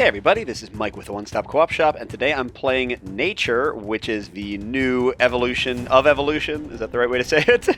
Hey everybody, this is Mike with the One Stop Co-op Shop, and today I'm playing Nature, which is the new evolution of evolution. Is that the right way to say it?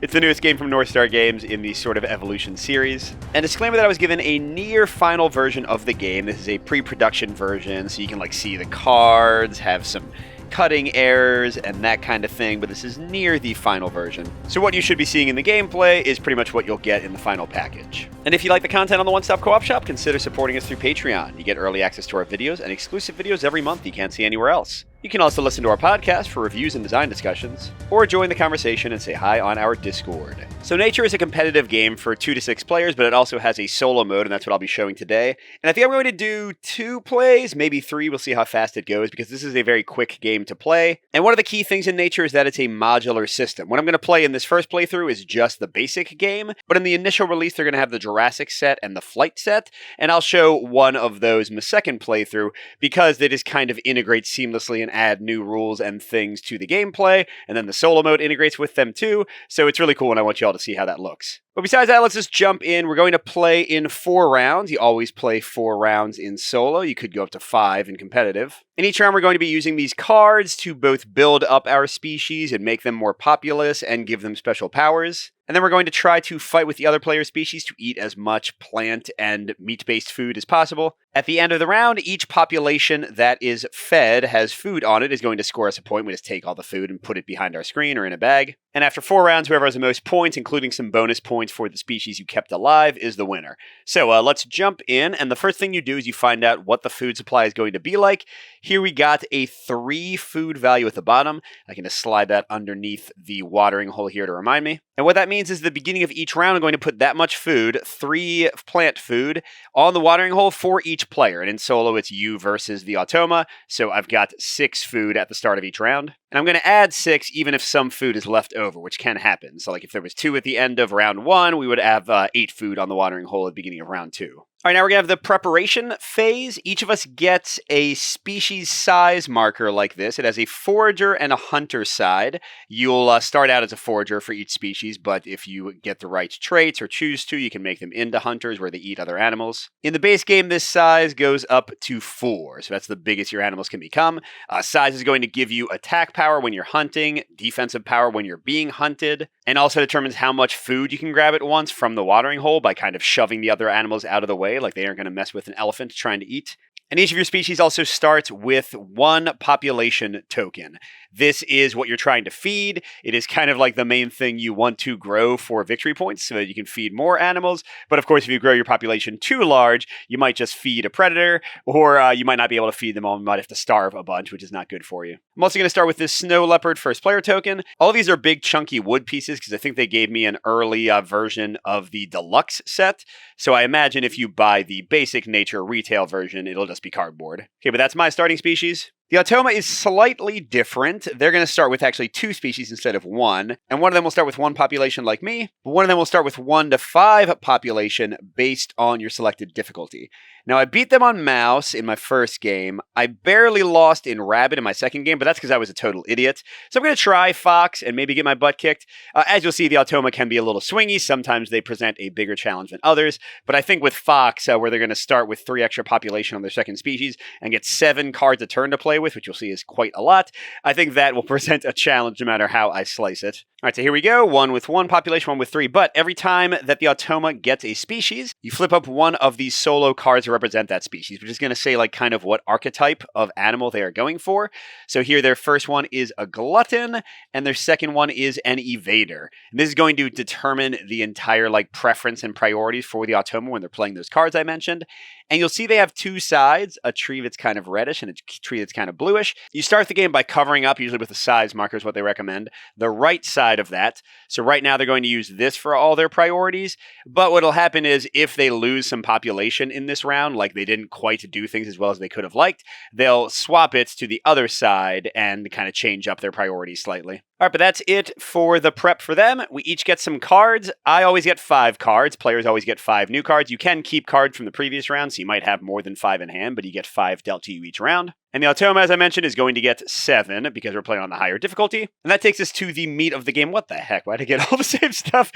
It's the newest game from North Star Games in the sort of evolution series. And disclaimer that I was given a near final version of the game. This is a pre-production version, so you can see the cards, have some cutting errors and that kind of thing, but this is near the final version. So what you should be seeing in the gameplay is pretty much what you'll get in the final package. And if you like the content on the One Stop Co-op Shop, consider supporting us through Patreon. You get early access to our videos and exclusive videos every month you can't see anywhere else. You can also listen to our podcast for reviews and design discussions, or join the conversation and say hi on our Discord. So Nature is a competitive game for 2 to 6 players, but it also has a solo mode, and that's what I'll be showing today. And I think I'm going to do 2 plays, maybe 3, we'll see how fast it goes, because this is a very quick game to play. And one of the key things in Nature is that it's a modular system. What I'm going to play in this first playthrough is just the basic game, but in the initial release they're going to have the Jurassic set and the Flight set, and I'll show one of those in the second playthrough, because they just kind of integrate seamlessly and add new rules and things to the gameplay, and then the solo mode integrates with them too, so it's really cool and I want you all to see how that looks. But besides that, let's just jump in. We're going to play in 4 rounds. You always play 4 rounds in solo. You could go up to 5 in competitive. In each round, we're going to be using these cards to both build up our species and make them more populous and give them special powers. And then we're going to try to fight with the other player species to eat as much plant and meat-based food as possible. At the end of the round, each population that is fed has food on it is going to score us a point. We just take all the food and put it behind our screen or in a bag. And after 4 rounds, whoever has the most points, including some bonus points for the species you kept alive, is the winner. So let's jump in, and the first thing you do is you find out what the food supply is going to be like. Here we got a 3 food value at the bottom. I can just slide that underneath the watering hole here to remind me. And what that means is at the beginning of each round, I'm going to put that much food, 3 plant food, on the watering hole for each player. And in solo, it's you versus the automa. So I've got 6 food at the start of each round. And I'm going to add 6 even if some food is left over, which can happen. So if there was 2 at the end of round 1, we would have 8 food on the watering hole at the beginning of round 2. All right, now we're going to have the preparation phase. Each of us gets a species size marker like this. It has a forager and a hunter side. You'll start out as a forager for each species, but if you get the right traits or choose to, you can make them into hunters where they eat other animals. In the base game, this size goes up to 4, so that's the biggest your animals can become. Size is going to give you attack power when you're hunting, defensive power when you're being hunted, and also determines how much food you can grab at once from the watering hole by kind of shoving the other animals out of the way. Like they aren't going to mess with an elephant trying to eat. And each of your species also starts with 1 population token. This is what you're trying to feed. It is kind of like the main thing you want to grow for victory points so that you can feed more animals. But of course, if you grow your population too large, you might just feed a predator, or you might not be able to feed them all. You might have to starve a bunch, which is not good for you. I'm also going to start with this snow leopard first player token. All of these are big chunky wood pieces because I think they gave me an early version of the deluxe set. So I imagine if you buy the basic Nature retail version, it'll just be cardboard. Okay, but that's my starting species. The automa is slightly different. They're going to start with actually 2 species instead of 1, and one of them will start with 1 population like me, but one of them will start with 1 to 5 population based on your selected difficulty. Now, I beat them on mouse in my first game. I barely lost in rabbit in my second game, but that's because I was a total idiot. So I'm going to try fox and maybe get my butt kicked. As you'll see, the automa can be a little swingy. Sometimes they present a bigger challenge than others, but I think with fox, where they're going to start with 3 extra population on their second species and get 7 cards a turn to play with, which you'll see is quite a lot, I think that will present a challenge no matter how I slice it. All right, so here we go. 1 with 1 population, 1 with 3. But every time that the automa gets a species, you flip up one of these solo cards to represent that species, which is going to say kind of what archetype of animal they are going for. So here their first one is a glutton, and their second one is an evader. And this is going to determine the entire preference and priorities for the automa when they're playing those cards I mentioned. And you'll see they have 2 sides, a tree that's kind of reddish and a tree that's kind of bluish. You start the game by covering up, usually with the size marker is what they recommend, the right side of that. So right now they're going to use this for all their priorities. But what'll happen is if they lose some population in this round, like they didn't quite do things as well as they could have liked, they'll swap it to the other side and kind of change up their priorities slightly. All right, but that's it for the prep for them. We each get some cards. I always get 5 cards. Players always get 5 new cards. You can keep cards from the previous round, so you might have more than 5 in hand, but you get 5 dealt to you each round. And the Automa, as I mentioned, is going to get 7 because we're playing on the higher difficulty. And that takes us to the meat of the game. What the heck? Why did I get all the same stuff?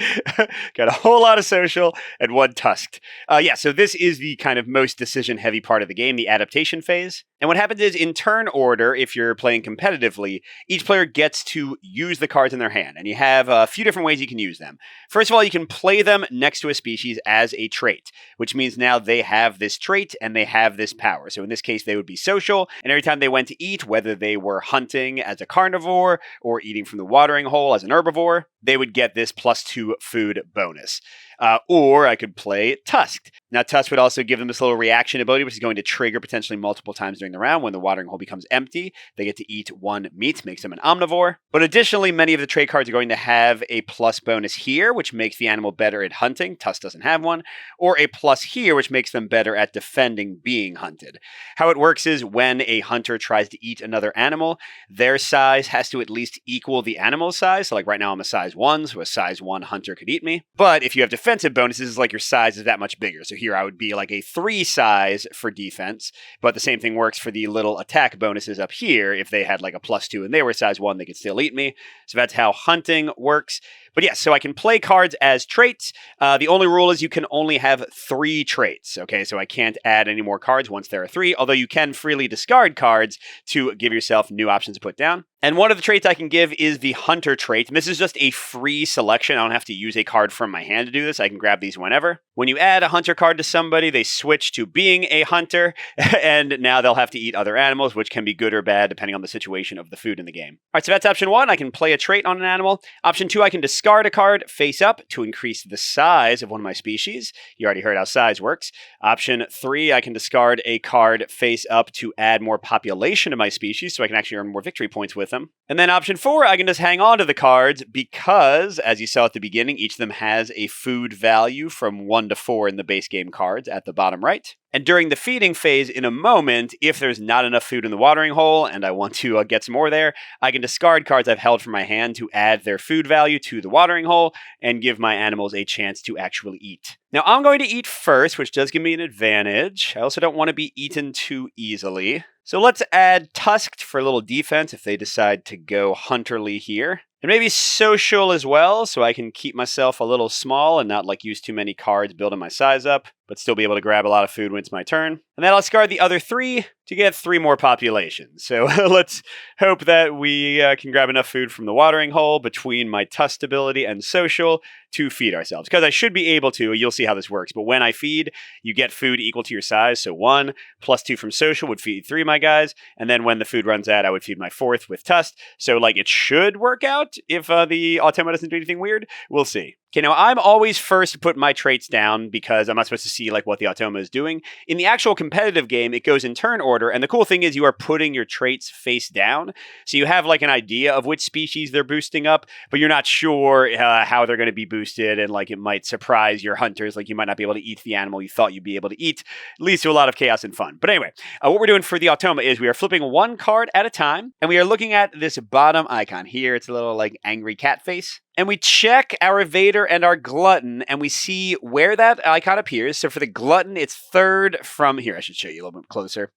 Got a whole lot of social and 1 tusked. So this is the kind of most decision-heavy part of the game, the adaptation phase. And what happens is, in turn order, if you're playing competitively, each player gets to use the cards in their hand. And you have a few different ways you can use them. First of all, you can play them next to a species as a trait, which means now they have this trait and they have this power. So in this case, they would be social. And every time they went to eat, whether they were hunting as a carnivore or eating from the watering hole as an herbivore, they would get this +2 food bonus. Or I could play Tusked. Now, Tusked would also give them this little reaction ability, which is going to trigger potentially multiple times during the round. When the watering hole becomes empty, they get to eat 1 meat, makes them an omnivore. But additionally, many of the trait cards are going to have a plus bonus here, which makes the animal better at hunting. Tusked doesn't have one. Or a plus here, which makes them better at defending being hunted. How it works is when a hunter tries to eat another animal, their size has to at least equal the animal's size. So like right now I'm a size 1, so a size 1 hunter could eat me. But if you have defensive bonuses, like your size is that much bigger. So here I would be like a 3 size for defense, but the same thing works for the little attack bonuses up here. If they had like a +2 and they were size 1, they could still eat me. So that's how hunting works. But yeah, so I can play cards as traits. The only rule is you can only have 3 traits. Okay, so I can't add any more cards once there are 3, although you can freely discard cards to give yourself new options to put down. And one of the traits I can give is the Hunter trait. And this is just a free selection. I don't have to use a card from my hand to do this. I can grab these whenever. When you add a Hunter card to somebody, they switch to being a Hunter, and now they'll have to eat other animals, which can be good or bad depending on the situation of the food in the game. All right, so that's option 1. I can play a trait on an animal. Option 2, I can discard a card face up to increase the size of one of my species. You already heard how size works. Option 3, I can discard a card face up to add more population to my species, so I can actually earn more victory points with them. And then option 4, I can just hang on to the cards because, as you saw at the beginning, each of them has a food value from 1 to 4 in the base game cards at the bottom right. And during the feeding phase, in a moment, if there's not enough food in the watering hole and I want to get some more there, I can discard cards I've held from my hand to add their food value to the watering hole and give my animals a chance to actually eat. Now, I'm going to eat first, which does give me an advantage. I also don't want to be eaten too easily. So let's add Tusked for a little defense if they decide to go hunterly here. And maybe social as well, so I can keep myself a little small and not like use too many cards building my size up, but still be able to grab a lot of food when it's my turn. And then I'll discard the other 3 to get 3 more population. So let's hope that we can grab enough food from the watering hole between my Tusked ability and social to feed ourselves. Because I should be able to, you'll see how this works, but when I feed, you get food equal to your size. So 1 plus 2 from social would feed 3 of my guys, and then when the food runs out, I would feed my 4th with Tusked. So like it should work out if the Automa doesn't do anything weird. We'll see. Okay, now I'm always first to put my traits down because I'm not supposed to see like what the Automa is doing. In the actual competitive game, it goes in turn order, and the cool thing is you are putting your traits face down. So you have like an idea of which species they're boosting up, but you're not sure how they're going to be boosted, and like it might surprise your hunters, like you might not be able to eat the animal you thought you'd be able to eat. Leads to a lot of chaos and fun. But anyway, what we're doing for the Automa is we are flipping 1 card at a time, and we are looking at this bottom icon here. It's a little like angry cat face. And we check our evader and our glutton, and we see where that icon appears. So for the glutton, it's 3rd from here. I should show you a little bit closer.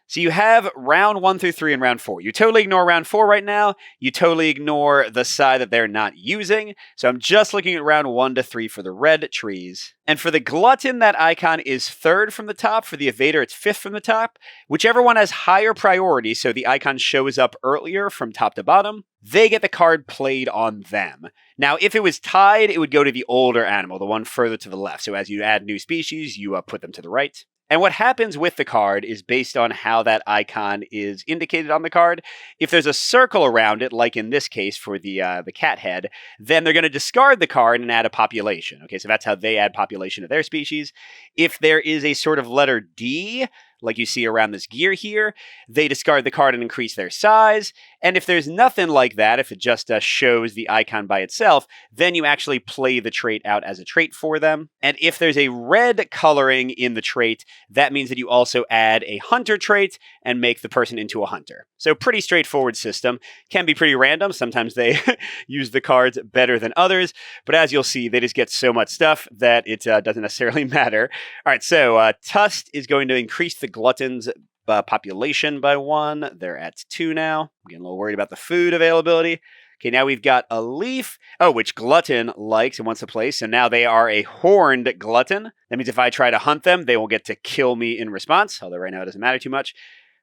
So you have round 1 through 3 and round 4. You totally ignore round 4 right now. You totally ignore the side that they're not using. So I'm just looking at round 1 to 3 for the red trees. And for the glutton, that icon is 3rd from the top. For the evader, it's 5th from the top. Whichever one has higher priority, so the icon shows up earlier from top to bottom, they get the card played on them. Now, if it was tied, it would go to the older animal, the one further to the left. So as you add new species, you put them to the right. And what happens with the card is based on how that icon is indicated on the card. If there's a circle around it, like in this case for the cat head, then they're going to discard the card and add a population. Okay, so that's how they add population to their species. If there is a sort of letter D, like you see around this gear here, they discard the card and increase their size. And if there's nothing like that, if it just shows the icon by itself, then you actually play the trait out as a trait for them. And if there's a red coloring in the trait, that means that you also add a hunter trait and make the person into a hunter. So pretty straightforward system. Can be pretty random. Sometimes they use the cards better than others. But as you'll see, they just get so much stuff that it doesn't necessarily matter. All right, so Tusked is going to increase the glutton's population by 1. They're at 2 now. I'm getting a little worried about the food availability. Okay, now we've got a leaf, which Glutton likes and wants to play. So now they are a horned Glutton. That means if I try to hunt them, they will get to kill me in response, although right now it doesn't matter too much.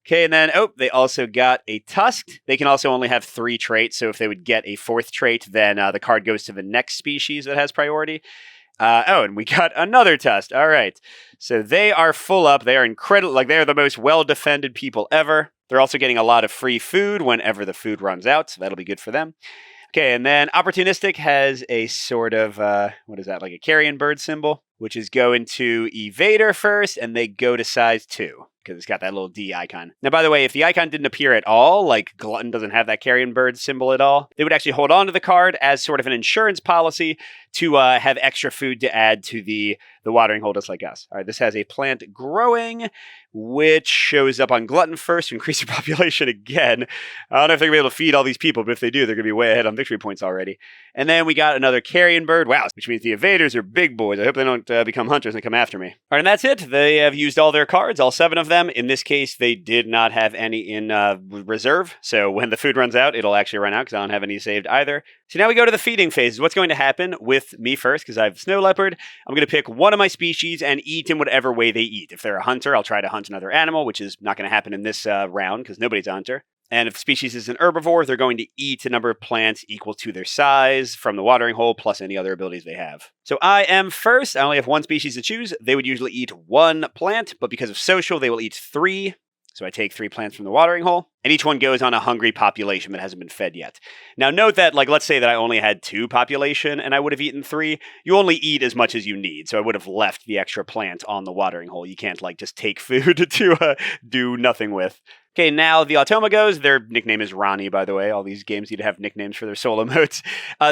Okay, and then, they also got a Tusked. They can also only have 3 traits, so if they would get a 4th trait, then the card goes to the next species that has priority. And we got another Tusked. All right, so they are full up. They are incredible. Like, they are the most well-defended people ever. They're also getting a lot of free food whenever the food runs out, so that'll be good for them. Okay, and then Opportunistic has a sort of, what is that, like a carrion bird symbol, which is going to Evader first, and they go to size 2, because it's got that little D icon. Now, by the way, if the icon didn't appear at all, like Glutton doesn't have that carrion bird symbol at all, they would actually hold on to the card as sort of an insurance policy to have extra food to add to the watering hole, just like us. All right, this has a plant growing, which shows up on Glutton first to increase your population again. I don't know if they're going to be able to feed all these people, but if they do, they're going to be way ahead on victory points already. And then we got another carrion bird. Wow, which means the Evaders are big boys. I hope they don't become hunters and come after me. All right, and that's it. They have used all their cards, all 7 of them. In this case, they did not have any in reserve. So when the food runs out, it'll actually run out because I don't have any saved either. So now we go to the feeding phase. What's going to happen with me first, because I have Snow Leopard, I'm going to pick one of my species and eat in whatever way they eat. If they're a hunter, I'll try to hunt another animal, which is not going to happen in this round because nobody's a hunter. And if the species is an herbivore, they're going to eat a number of plants equal to their size from the watering hole, plus any other abilities they have. So I am first. I only have 1 species to choose. They would usually eat 1 plant, but because of social, they will eat 3. So I take 3 plants from the watering hole, and each one goes on a hungry population that hasn't been fed yet. Now note that, like, let's say that I only had 2 population and I would have eaten 3. You only eat as much as you need, so I would have left the extra plant on the watering hole. You can't, like, just take food to do nothing with. Okay, now the Automa goes. Their nickname is Ronnie, by the way. All these games need to have nicknames for their solo modes.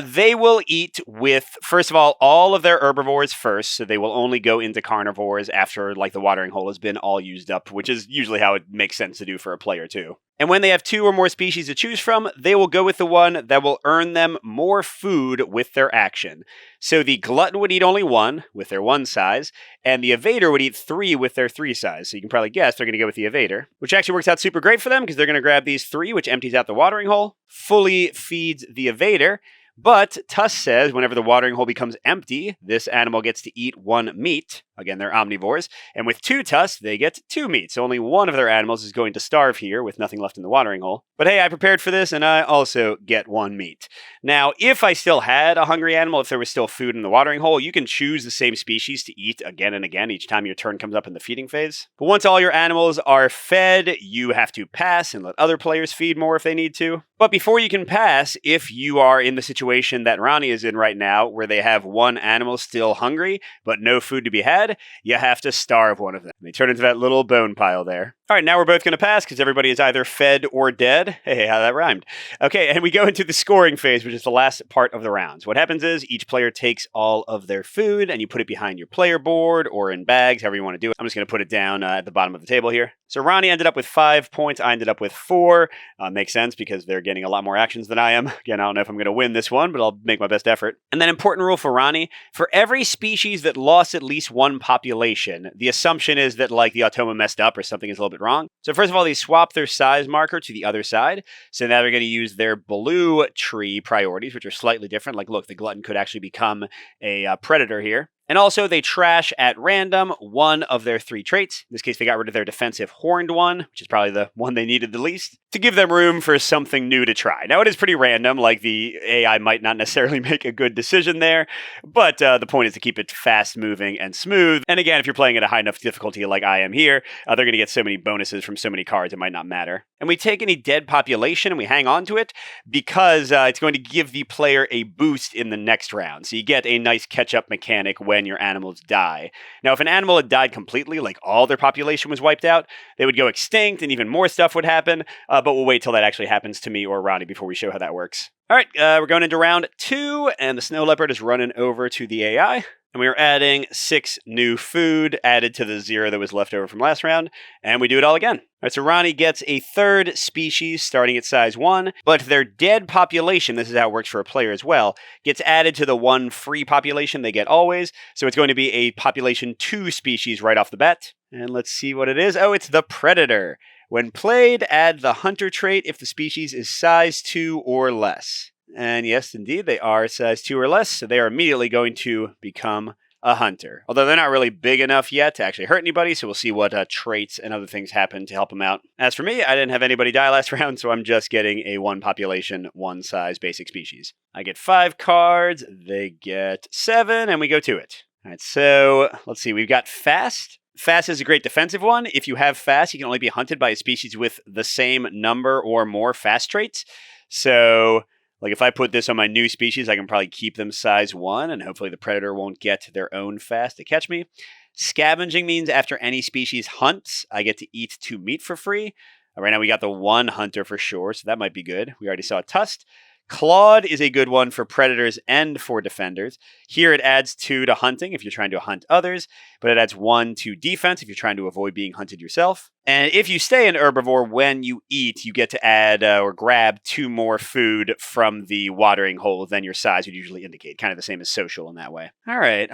They will eat with, first of all of their herbivores first, so they will only go into carnivores after, like, the watering hole has been all used up, which is usually how it makes sense to do for a player, too. And when they have 2 or more species to choose from, they will go with the one that will earn them more food with their action. So the Glutton would eat only 1 with their 1 size, and the Evader would eat 3 with their 3 size. So you can probably guess they're going to go with the Evader, which actually works out super great for them because they're going to grab these 3, which empties out the watering hole, fully feeds the Evader. But Tusk says whenever the watering hole becomes empty, this animal gets to eat 1 meat. Again, they're omnivores. And with 2 tusks, they get 2 meat. So only one of their animals is going to starve here with nothing left in the watering hole. But hey, I prepared for this, and I also get 1 meat. Now, if I still had a hungry animal, if there was still food in the watering hole, you can choose the same species to eat again and again each time your turn comes up in the feeding phase. But once all your animals are fed, you have to pass and let other players feed more if they need to. But before you can pass, if you are in the situation that Ronnie is in right now, where they have 1 animal still hungry, but no food to be had, you have to starve one of them. They turn into that little bone pile there. All right, now we're both going to pass because everybody is either fed or dead. Hey, how that rhymed. Okay, and we go into the scoring phase, which is the last part of the rounds. What happens is each player takes all of their food and you put it behind your player board or in bags, however you want to do it. I'm just going to put it down at the bottom of the table here. So Ronnie ended up with 5 points. I ended up with 4. Makes sense because they're getting a lot more actions than I am. Again, I don't know if I'm going to win this one, but I'll make my best effort. And then important rule for Ronnie, for every species that lost at least 1 population, the assumption is that like the Automa messed up or something is a little bit wrong. So first of all, they swap their size marker to the other side. So now they're going to use their blue tree priorities, which are slightly different. Like, look, the Glutton could actually become a predator here. And also, they trash at random 1 of their 3 traits. In this case, they got rid of their defensive horned one, which is probably the one they needed the least, to give them room for something new to try. Now, it is pretty random, like the AI might not necessarily make a good decision there, but the point is to keep it fast-moving and smooth. And again, if you're playing at a high enough difficulty like I am here, they're going to get so many bonuses from so many cards, it might not matter. And we take any dead population and we hang on to it because it's going to give the player a boost in the next round. So you get a nice catch-up mechanic when your animals die. Now, if an animal had died completely, like all their population was wiped out, they would go extinct and even more stuff would happen, but we'll wait till that actually happens to me or Ronnie before we show how that works. All right, we're going into round 2, and the Snow Leopard is running over to the AI. And we are adding 6 new food added to the 0 that was left over from last round. And we do it all again. All right, so Ronnie gets a 3rd species starting at size 1, but their dead population, this is how it works for a player as well, gets added to the 1 free population they get always. So it's going to be a population 2 species right off the bat. And let's see what it is. Oh, it's the Predator. When played, add the Hunter trait if the species is size 2 or less. And yes, indeed, they are size 2 or less, so they are immediately going to become a hunter. Although they're not really big enough yet to actually hurt anybody, so we'll see what traits and other things happen to help them out. As for me, I didn't have anybody die last round, so I'm just getting a 1 population, 1 size basic species. I get 5 cards, they get 7, and we go to it. All right, so let's see, we've got Fast. Fast is a great defensive one. If you have Fast, you can only be hunted by a species with the same number or more Fast traits. So like if I put this on my new species, I can probably keep them size 1, and hopefully the Predator won't get their own Fast to catch me. Scavenging means after any species hunts, I get to eat 2 meat for free. Right now we got the 1 hunter for sure, so that might be good. We already saw Tusked. Clawed is a good one for predators and for defenders. Here it adds 2 to hunting if you're trying to hunt others, but it adds 1 to defense if you're trying to avoid being hunted yourself. And if you stay an herbivore when you eat, you get to add or grab 2 more food from the watering hole than your size would usually indicate. Kind of the same as social in that way. All right.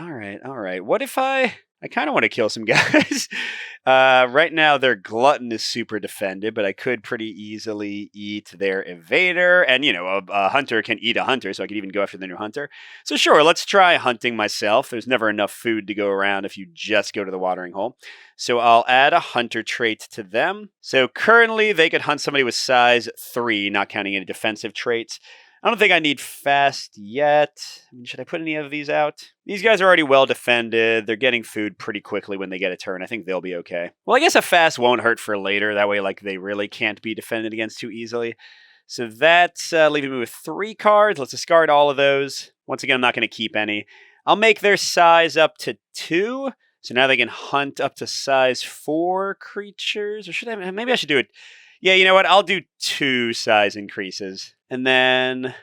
What if I kind of want to kill some guys. Right now, their glutton is super defended, but I could pretty easily eat their evader. And, a hunter can eat a hunter, so I could even go after the new hunter. So sure, let's try hunting myself. There's never enough food to go around if you just go to the watering hole. So I'll add a hunter trait to them. So currently, they could hunt somebody with size 3, not counting any defensive traits. I don't think I need Fast yet. Should I put any of these out? These guys are already well defended. They're getting food pretty quickly when they get a turn. I think they'll be okay. Well, I guess a Fast won't hurt for later. That way, they really can't be defended against too easily. So that's leaving me with 3 cards. Let's discard all of those. Once again, I'm not going to keep any. I'll make their size up to 2. So now they can hunt up to size 4 creatures. Or should I? Maybe I should do it. Yeah, you know what? I'll do 2 size increases. And then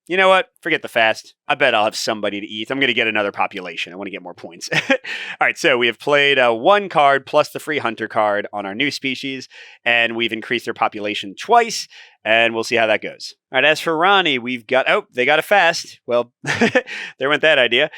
you know what? Forget the Fast. I bet I'll have somebody to eat. I'm going to get another population. I want to get more points. All right, so we have played 1 card plus the free hunter card on our new species, and we've increased their population twice, and we'll see how that goes. All right, as for Ronnie, we've got... Oh, they got a Fast. Well, there went that idea.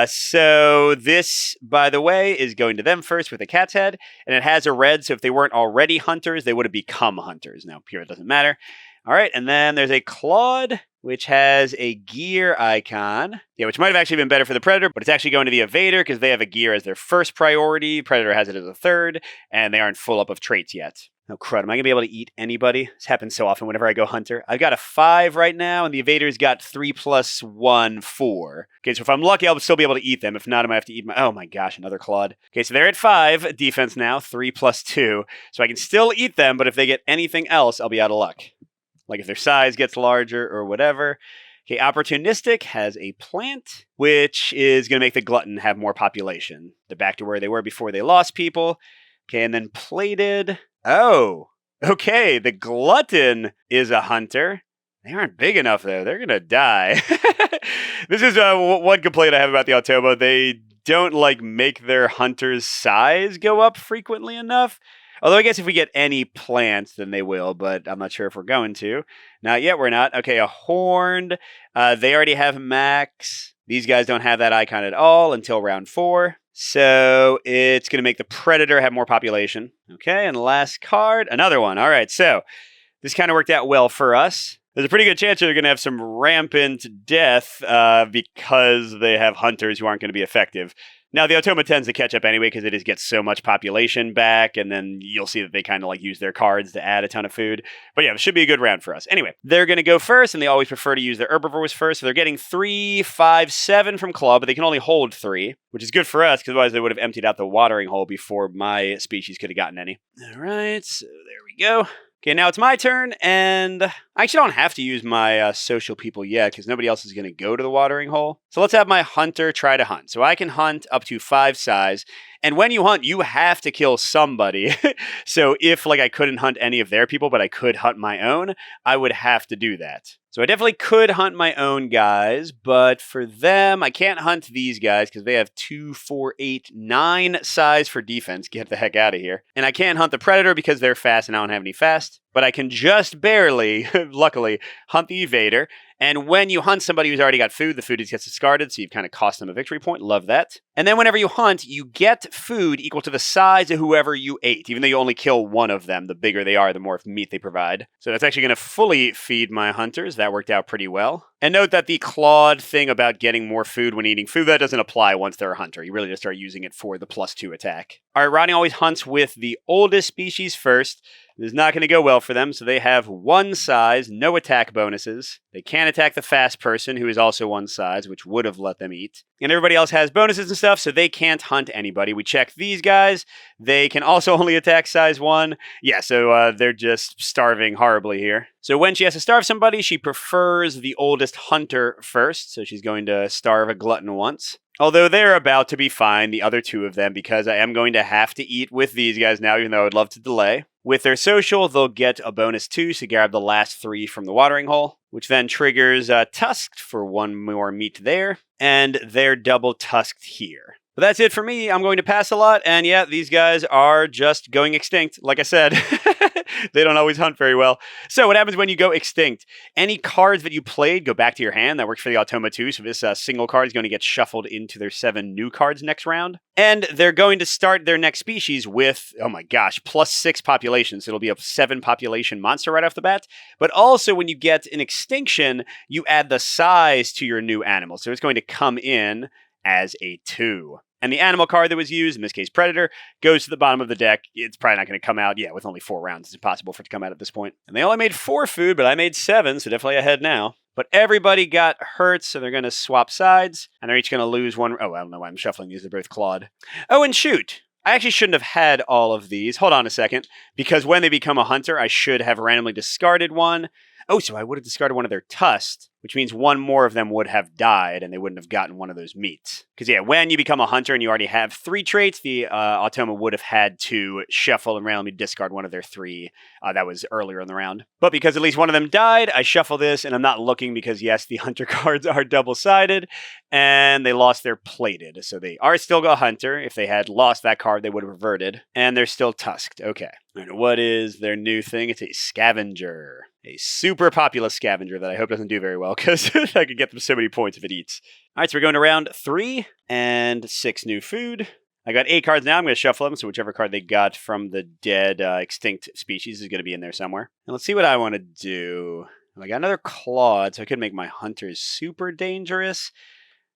So this, by the way, is going to them first with a cat's head, and it has a red, so if they weren't already hunters, they would have become hunters. Now, here it doesn't matter. All right, and then there's a Clawed, which has a gear icon. Yeah, which might have actually been better for the Predator, but it's actually going to the Evader because they have a gear as their first priority. Predator has it as a third, and they aren't full up of traits yet. Oh, crud. Am I going to be able to eat anybody? This happens so often whenever I go hunter. I've got a 5 right now, and the Evader's got 3 plus 1, 4. Okay, so if I'm lucky, I'll still be able to eat them. If not, I might have to eat my... Oh my gosh, another Clawed. Okay, so they're at 5 defense now, 3 plus 2. So I can still eat them, but if they get anything else, I'll be out of luck. Like if their size gets larger or whatever. Okay, Opportunistic has a plant, which is going to make the Glutton have more population. They're back to where they were before they lost people. Okay, and then Plated. Oh, okay, the Glutton is a hunter. They aren't big enough, though. They're going to die. This is one complaint I have about the Automa. They don't, make their hunter's size go up frequently enough. Although I guess if we get any plants, then they will, but I'm not sure if we're going to. Not yet, we're not. Okay, a Horned. They already have max. These guys don't have that icon at all until round 4. So it's going to make the Predator have more population. Okay, and last card, another one. All right, so this kind of worked out well for us. There's a pretty good chance they're going to have some rampant death because they have hunters who aren't going to be effective. Now, the Automa tends to catch up anyway because it just gets so much population back, and then you'll see that they kind of use their cards to add a ton of food. But yeah, it should be a good round for us. Anyway, they're going to go first, and they always prefer to use their herbivores first. So they're getting 3, 5, 7 from Claw, but they can only hold 3, which is good for us because otherwise they would have emptied out the watering hole before my species could have gotten any. All right, so there we go. Okay, now it's my turn, and I actually don't have to use my social people yet because nobody else is going to go to the watering hole. So let's have my hunter try to hunt. So I can hunt up to 5 size, and when you hunt, you have to kill somebody. So if I couldn't hunt any of their people, but I could hunt my own, I would have to do that. So I definitely could hunt my own guys, but for them, I can't hunt these guys because they have 2, 4, 8, 9 size for defense. Get the heck out of here. And I can't hunt the Predator because they're fast and I don't have any fast. but I can just barely, luckily, hunt the evader. And when you hunt somebody who's already got food, the food gets discarded, so you've kind of cost them a victory point. Love that. And then whenever you hunt, you get food equal to the size of whoever you ate. Even though you only kill one of them, the bigger they are, the more meat they provide. So that's actually going to fully feed my hunters. That worked out pretty well. And note that the clawed thing about getting more food when eating food, that doesn't apply once they're a hunter. You really just start using it for the +2 attack. All right, Rodney always hunts with the oldest species first. This is not going to go well for them, so they have one size, no attack bonuses. They can't attack the fast person, who is also one size, which would have let them eat. And everybody else has bonuses and stuff, so they can't hunt anybody. We check these guys. They can also only attack size 1. Yeah, so they're just starving horribly here. So when she has to starve somebody, she prefers the oldest hunter first, so she's going to starve a glutton once. Although they're about to be fine, the other 2 of them, because I am going to have to eat with these guys now, even though I would love to delay. With their social, they'll get a bonus 2, so grab the last 3 from the watering hole, which then triggers Tusked for 1 more meat there, and they're double Tusked here. But that's it for me. I'm going to pass a lot, and yeah, these guys are just going extinct. Like I said, they don't always hunt very well. So what happens when you go extinct? Any cards that you played go back to your hand. That works for the Automa too, so this single card is going to get shuffled into their 7 new cards next round. And they're going to start their next species with, oh my gosh, +6 population. So it'll be a 7 population monster right off the bat. But also when you get an extinction, you add the size to your new animal. So it's going to come in as a 2. And the animal card that was used, in this case Predator, goes to the bottom of the deck. It's probably not going to come out, with only 4 rounds. It's impossible for it to come out at this point. And they only made 4 food, but I made 7, so definitely ahead now. But everybody got hurt, so they're going to swap sides, and they're each going to lose 1. Oh, I don't know why I'm shuffling these. They're both clawed. Oh, and shoot! I actually shouldn't have had all of these. Hold on a second. Because when they become a hunter, I should have randomly discarded 1. Oh, so I would have discarded 1 of their tusks, which means 1 more of them would have died, and they wouldn't have gotten 1 of those meats. Because, when you become a hunter and you already have 3 traits, the Automa would have had to shuffle and randomly discard 1 of their 3. That was earlier in the round. But because at least 1 of them died, I shuffle this, and I'm not looking because, yes, the hunter cards are double-sided, and they lost their plated. So they are still a hunter. If they had lost that card, they would have reverted. And they're still tusked. Okay. And what is their new thing? It's a scavenger. A super popular scavenger that I hope doesn't do very well, because I could get them so many points if it eats. All right, so we're going to round 3 and 6 new food. I got 8 cards now. I'm going to shuffle them, so whichever card they got from the dead extinct species is going to be in there somewhere. And let's see what I want to do. I got another clawed, so I could make my hunters super dangerous.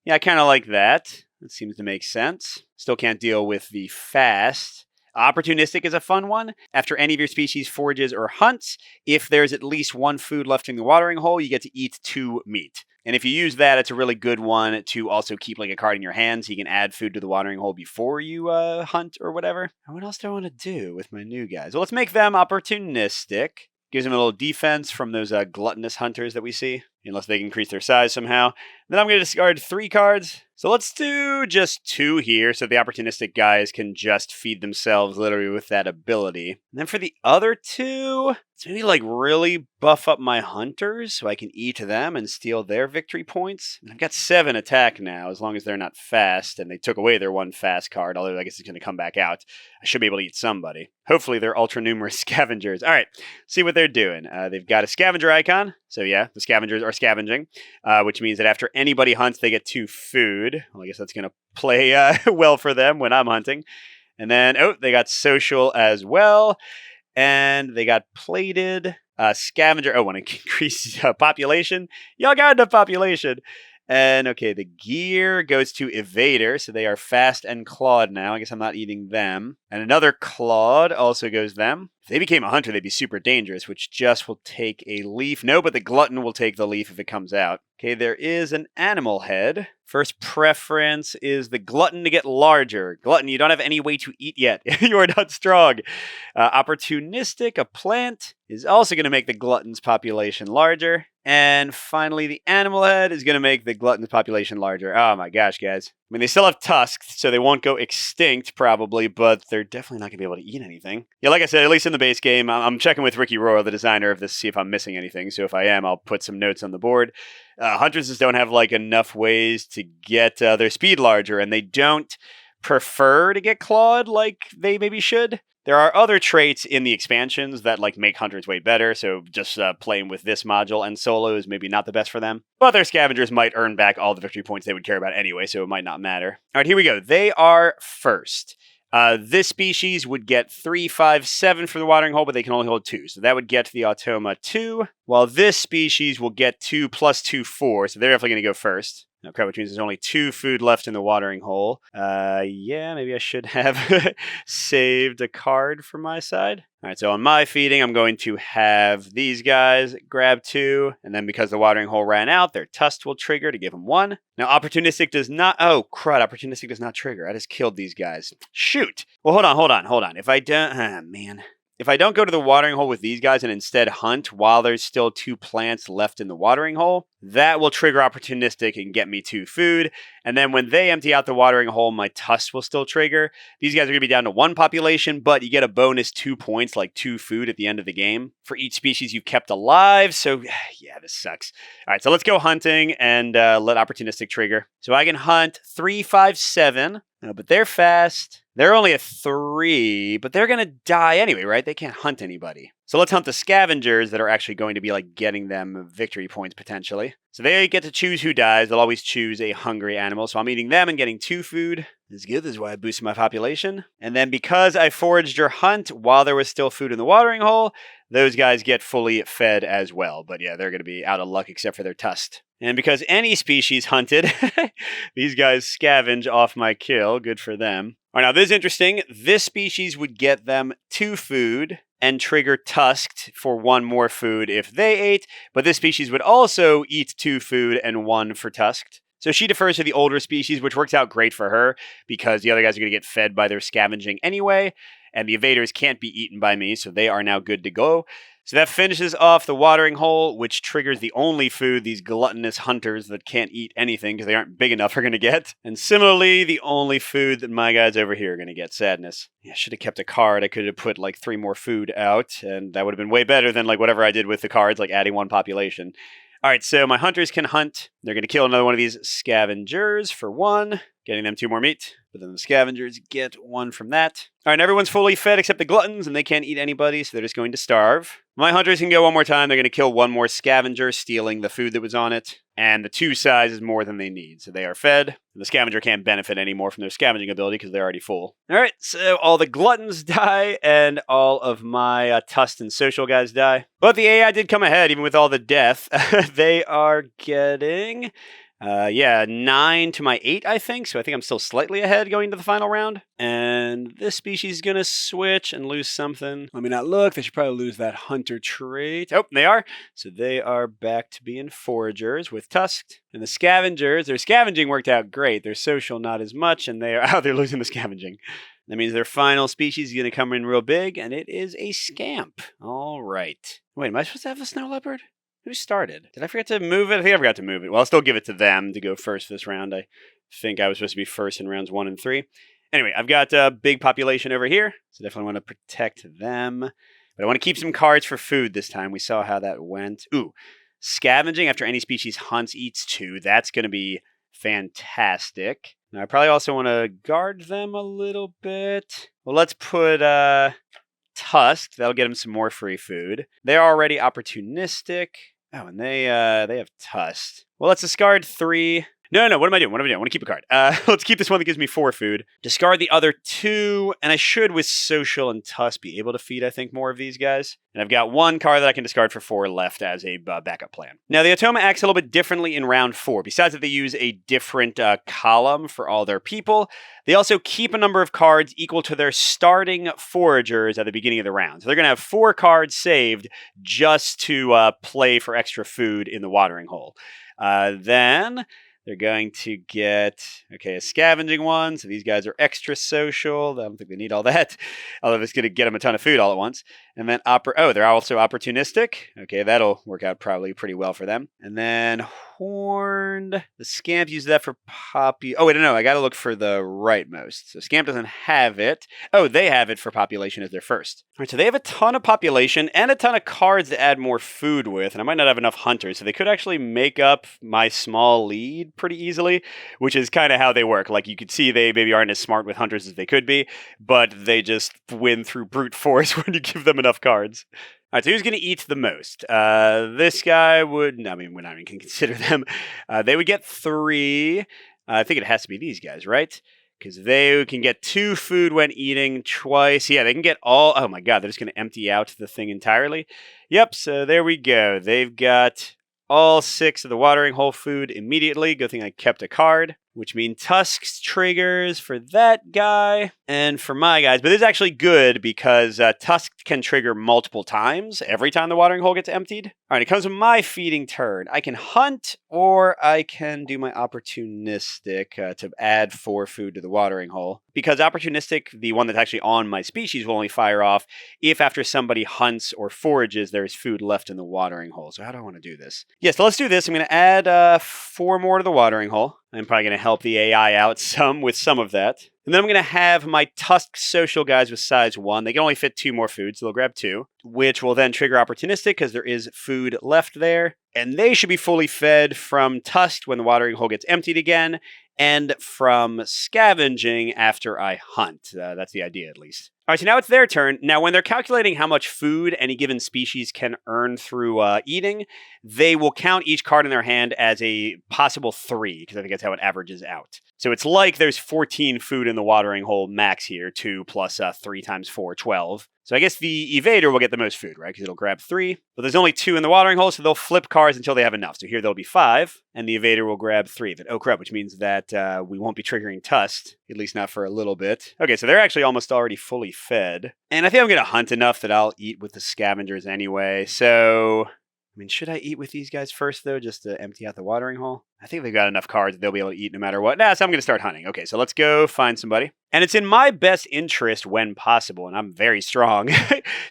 Yeah, I kind of like that. That seems to make sense. Still can't deal with the fast. Opportunistic is a fun one. After any of your species forages or hunts, if there's at least 1 food left in the watering hole, you get to eat 2 meat. And if you use that, it's a really good one to also keep like a card in your hand so you can add food to the watering hole before you hunt or whatever. And what else do I want to do with my new guys? Well, let's make them opportunistic. Gives them a little defense from those gluttonous hunters that we see, unless they can increase their size somehow. Then I'm going to discard 3 cards. So let's do just 2 here, so the opportunistic guys can just feed themselves literally with that ability. And then for the other 2, let's maybe like really buff up my hunters so I can eat them and steal their victory points. And I've got 7 attack now, as long as they're not fast, and they took away their 1 fast card, although I guess it's going to come back out. I should be able to eat somebody. Hopefully they're ultra numerous scavengers. All right, see what they're doing. They've got a scavenger icon. So yeah, the scavengers are scavenging, which means that after anybody hunts, they get 2 food. Well, I guess that's going to play well for them when I'm hunting. And then, they got social as well. And they got plated. Scavenger. Oh, want to increase population. Y'all got enough population. And okay, the gear goes to Evader, so they are fast and clawed now. I guess I'm not eating them. And another clawed also goes them. If they became a hunter, they'd be super dangerous, which just will take a leaf. No, but the glutton will take the leaf if it comes out. Okay, there is an animal head. First preference is the glutton to get larger. Glutton, you don't have any way to eat yet. You are not strong. Opportunistic, a plant, is also going to make the glutton's population larger. And finally, the animal head is going to make the glutton's population larger. Oh my gosh, guys. I mean, they still have tusks, so they won't go extinct probably, but they're definitely not going to be able to eat anything. Yeah, like I said, at least in the base game, I'm checking with Ricky Royal, the designer of this, to see if I'm missing anything. So if I am, I'll put some notes on the board. Hunters just don't have like enough ways to get their speed larger, and they don't prefer to get clawed like they maybe should. There are other traits in the expansions that like make hunters way better, so just playing with this module and solo is maybe not the best for them. But their scavengers might earn back all the victory points they would care about anyway, so it might not matter. All right, here we go. They are first. This species would get 3, 5, 7 for the watering hole, but they can only hold 2. So that would get the automa 2. While this species will get 2 plus 2, 4. So they're definitely going to go first. Okay, which means there's only 2 food left in the watering hole. Yeah, maybe I should have saved a card for my side. All right, so on my feeding, I'm going to have these guys grab 2, and then because the watering hole ran out, their Tusk will trigger to give them 1. Now, Opportunistic does not... Oh, crud, Opportunistic does not trigger. I just killed these guys. Shoot! Well, hold on. If I don't... man... If I don't go to the watering hole with these guys and instead hunt while there's still 2 plants left in the watering hole, that will trigger Opportunistic and get me 2 food. And then when they empty out the watering hole, my Tusk will still trigger. These guys are going to be down to 1 population, but you get a bonus 2 points, like 2 food at the end of the game for each species you kept alive. So yeah, this sucks. All right, so let's go hunting and let Opportunistic trigger. So I can hunt 3, 5, 7, but they're fast. They're only a 3, but they're going to die anyway, right? They can't hunt anybody. So let's hunt the scavengers that are actually going to be like getting them victory points potentially. So they get to choose who dies. They'll always choose a hungry animal. So I'm eating them and getting 2 food. This is good. This is why I boosted my population. And then because I foraged or hunt while there was still food in the watering hole, those guys get fully fed as well. But yeah, they're going to be out of luck except for their Tusk. And because any species hunted, these guys scavenge off my kill. Good for them. All right, now this is interesting. This species would get them 2 food and trigger Tusked for 1 more food if they ate, but this species would also eat 2 food and 1 for Tusked. So she defers to the older species, which works out great for her because the other guys are going to get fed by their scavenging anyway, and the evaders can't be eaten by me, so they are now good to go. So that finishes off the watering hole, which triggers the only food these gluttonous hunters that can't eat anything because they aren't big enough are going to get. And similarly, the only food that my guys over here are going to get. Sadness. Yeah, I should have kept a card. I could have put like 3 more food out, and that would have been way better than like whatever I did with the cards, like adding 1 population. All right, so my hunters can hunt. They're going to kill another one of these scavengers for 1, getting them 2 more meat. But then the scavengers get 1 from that. All right, everyone's fully fed except the gluttons, and they can't eat anybody, so they're just going to starve. My hunters can go 1 more time. They're going to kill 1 more scavenger, stealing the food that was on it. And the 2 size is more than they need, so they are fed. The scavenger can't benefit anymore from their scavenging ability because they're already full. All right, so all the gluttons die, and all of my Tusked and social guys die. But the AI did come ahead, even with all the death. They are getting... 9 to my 8, I think. So I think I'm still slightly ahead going to the final round. And this species is going to switch and lose something. Let me not look. They should probably lose that hunter trait. Oh, they are. So they are back to being foragers with Tusked. And the scavengers, their scavenging worked out great. Their social not as much. And they are, they're losing the scavenging. That means their final species is going to come in real big. And it is a scamp. All right. Wait, am I supposed to have a snow leopard? Who started? Did I forget to move it? I think I forgot to move it. Well, I'll still give it to them to go first this round. I think I was supposed to be first in rounds 1 and 3. Anyway, I've got a big population over here, so definitely want to protect them. But I want to keep some cards for food this time. We saw how that went. Ooh, scavenging after any species hunts, eats 2. That's going to be fantastic. Now, I probably also want to guard them a little bit. Well, let's put... Tusked. That'll get them some more free food. They're already opportunistic. Oh, and they have Tusked. Well, let's discard 3. No, what am I doing? I want to keep a card. Let's keep this one that gives me 4 food. Discard the other 2, and I should, with social and Tusk, be able to feed, I think, more of these guys. And I've got 1 card that I can discard for 4 left as a backup plan. Now, the Automa acts a little bit differently in round 4. Besides that they use a different column for all their people, they also keep a number of cards equal to their starting foragers at the beginning of the round. So they're going to have 4 cards saved just to play for extra food in the watering hole. Then... they're going to get, a scavenging one. So these guys are extra social. I don't think they need all that. Although it's going to get them a ton of food all at once. And then, they're also opportunistic. Okay, that'll work out probably pretty well for them. And then Horned. The Scamp uses that for Poppy. Oh, wait, no, I got to look for the rightmost. So Scamp doesn't have it. Oh, they have it for population as their first. All right, so they have a ton of population and a ton of cards to add more food with. And I might not have enough hunters. So they could actually make up my small lead pretty easily, which is kind of how they work. Like, you could see they maybe aren't as smart with hunters as they could be, but they just win through brute force when you give them enough cards. All right, so who's going to eat the most? This guy would, I mean, we're not even going to consider them. They would get 3. I think it has to be these guys, right? Because they can get 2 food when eating twice. Yeah, they can get all, oh my god, they're just going to empty out the thing entirely. Yep, so there we go. They've got all 6 of the watering hole food immediately. Good thing I kept a card, which means Tusks triggers for that guy and for my guys. But this is actually good because Tusk can trigger multiple times every time the watering hole gets emptied. All right, it comes with my feeding turn. I can hunt or I can do my opportunistic to add 4 food to the watering hole. Because opportunistic, the one that's actually on my species, will only fire off if after somebody hunts or forages, there's food left in the watering hole. So how do I want to do this? Yeah, so let's do this. I'm going to add 4 more to the watering hole. I'm probably going to help the AI out some with some of that. And then I'm going to have my Tusk social guys with size 1. They can only fit 2 more food, so they'll grab 2, which will then trigger opportunistic because there is food left there. And they should be fully fed from Tusk when the watering hole gets emptied again, and from scavenging after I hunt. That's the idea, at least. All right, so now it's their turn. Now, when they're calculating how much food any given species can earn through eating, they will count each card in their hand as a possible 3, because I think that's how it averages out. So it's like there's 14 food in the watering hole max here, 2 plus 3 times 4, 12. So I guess the evader will get the most food, right? Because it'll grab 3. But there's only 2 in the watering hole, so they'll flip cards until they have enough. So here there'll be 5, and the evader will grab 3 of it. Oh crap, which means that we won't be triggering Tusk, at least not for a little bit. Okay, so they're actually almost already fully fed. And I think I'm going to hunt enough that I'll eat with the scavengers anyway. So, I mean, should I eat with these guys first, though, just to empty out the watering hole? I think they've got enough cards that they'll be able to eat no matter what. Nah, so I'm going to start hunting. Okay, so let's go find somebody. And it's in my best interest when possible, and I'm very strong,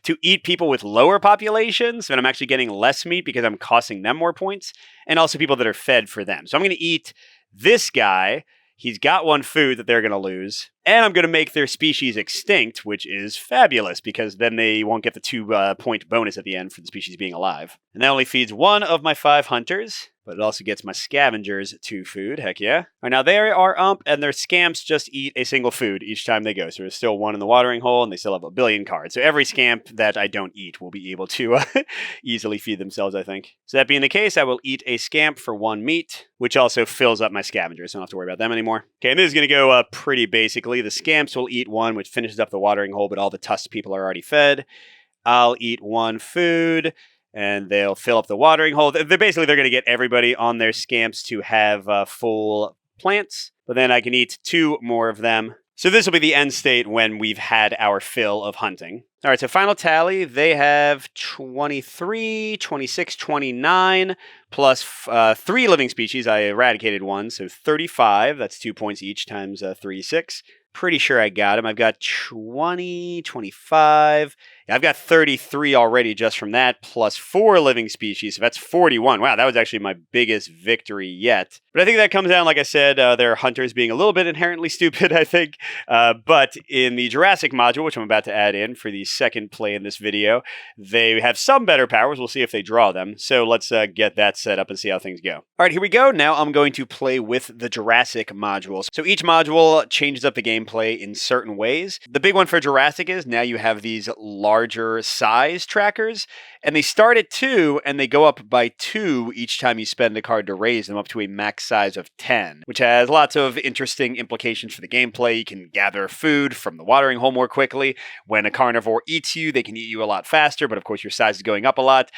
to eat people with lower populations, and I'm actually getting less meat because I'm costing them more points, and also people that are fed for them. So I'm going to eat this guy. He's got 1 food that they're going to lose. And I'm going to make their species extinct, which is fabulous, because then they won't get the 2-point bonus at the end for the species being alive. And that only feeds 1 of my 5 hunters, but it also gets my scavengers 2 food. Heck yeah. All right, now they are ump, and their scamps just eat a single food each time they go. So there's still 1 in the watering hole, and they still have a billion cards. So every scamp that I don't eat will be able to easily feed themselves, I think. So that being the case, I will eat a scamp for 1 meat, which also fills up my scavengers, so I don't have to worry about them anymore. Okay, and this is going to go pretty basically. The scamps will eat 1, which finishes up the watering hole, but all the Tusk people are already fed. I'll eat 1 food, and they'll fill up the watering hole. They're going to get everybody on their scamps to have full plants, but then I can eat 2 more of them. So this will be the end state when we've had our fill of hunting. All right, so final tally, they have 23, 26, 29, plus 3 living species. I eradicated 1, so 35. That's 2 points each times 3, 6. Pretty sure I got him. I've got 20, 25. I've got 33 already just from that, plus 4 living species. So that's 41. Wow, that was actually my biggest victory yet. But I think that comes down, like I said, their hunters being a little bit inherently stupid, I think. But in the Jurassic module, which I'm about to add in for the second play in this video, they have some better powers. We'll see if they draw them. So let's get that set up and see how things go. All right, here we go. Now I'm going to play with the Jurassic modules. So each module changes up the gameplay in certain ways. The big one for Jurassic is now you have these larger size trackers, and they start at 2 and they go up by 2 each time you spend a card to raise them up to a max size of 10, which has lots of interesting implications for the gameplay. You can gather food from the watering hole more quickly. When a carnivore eats you, they can eat you a lot faster, but of course your size is going up a lot.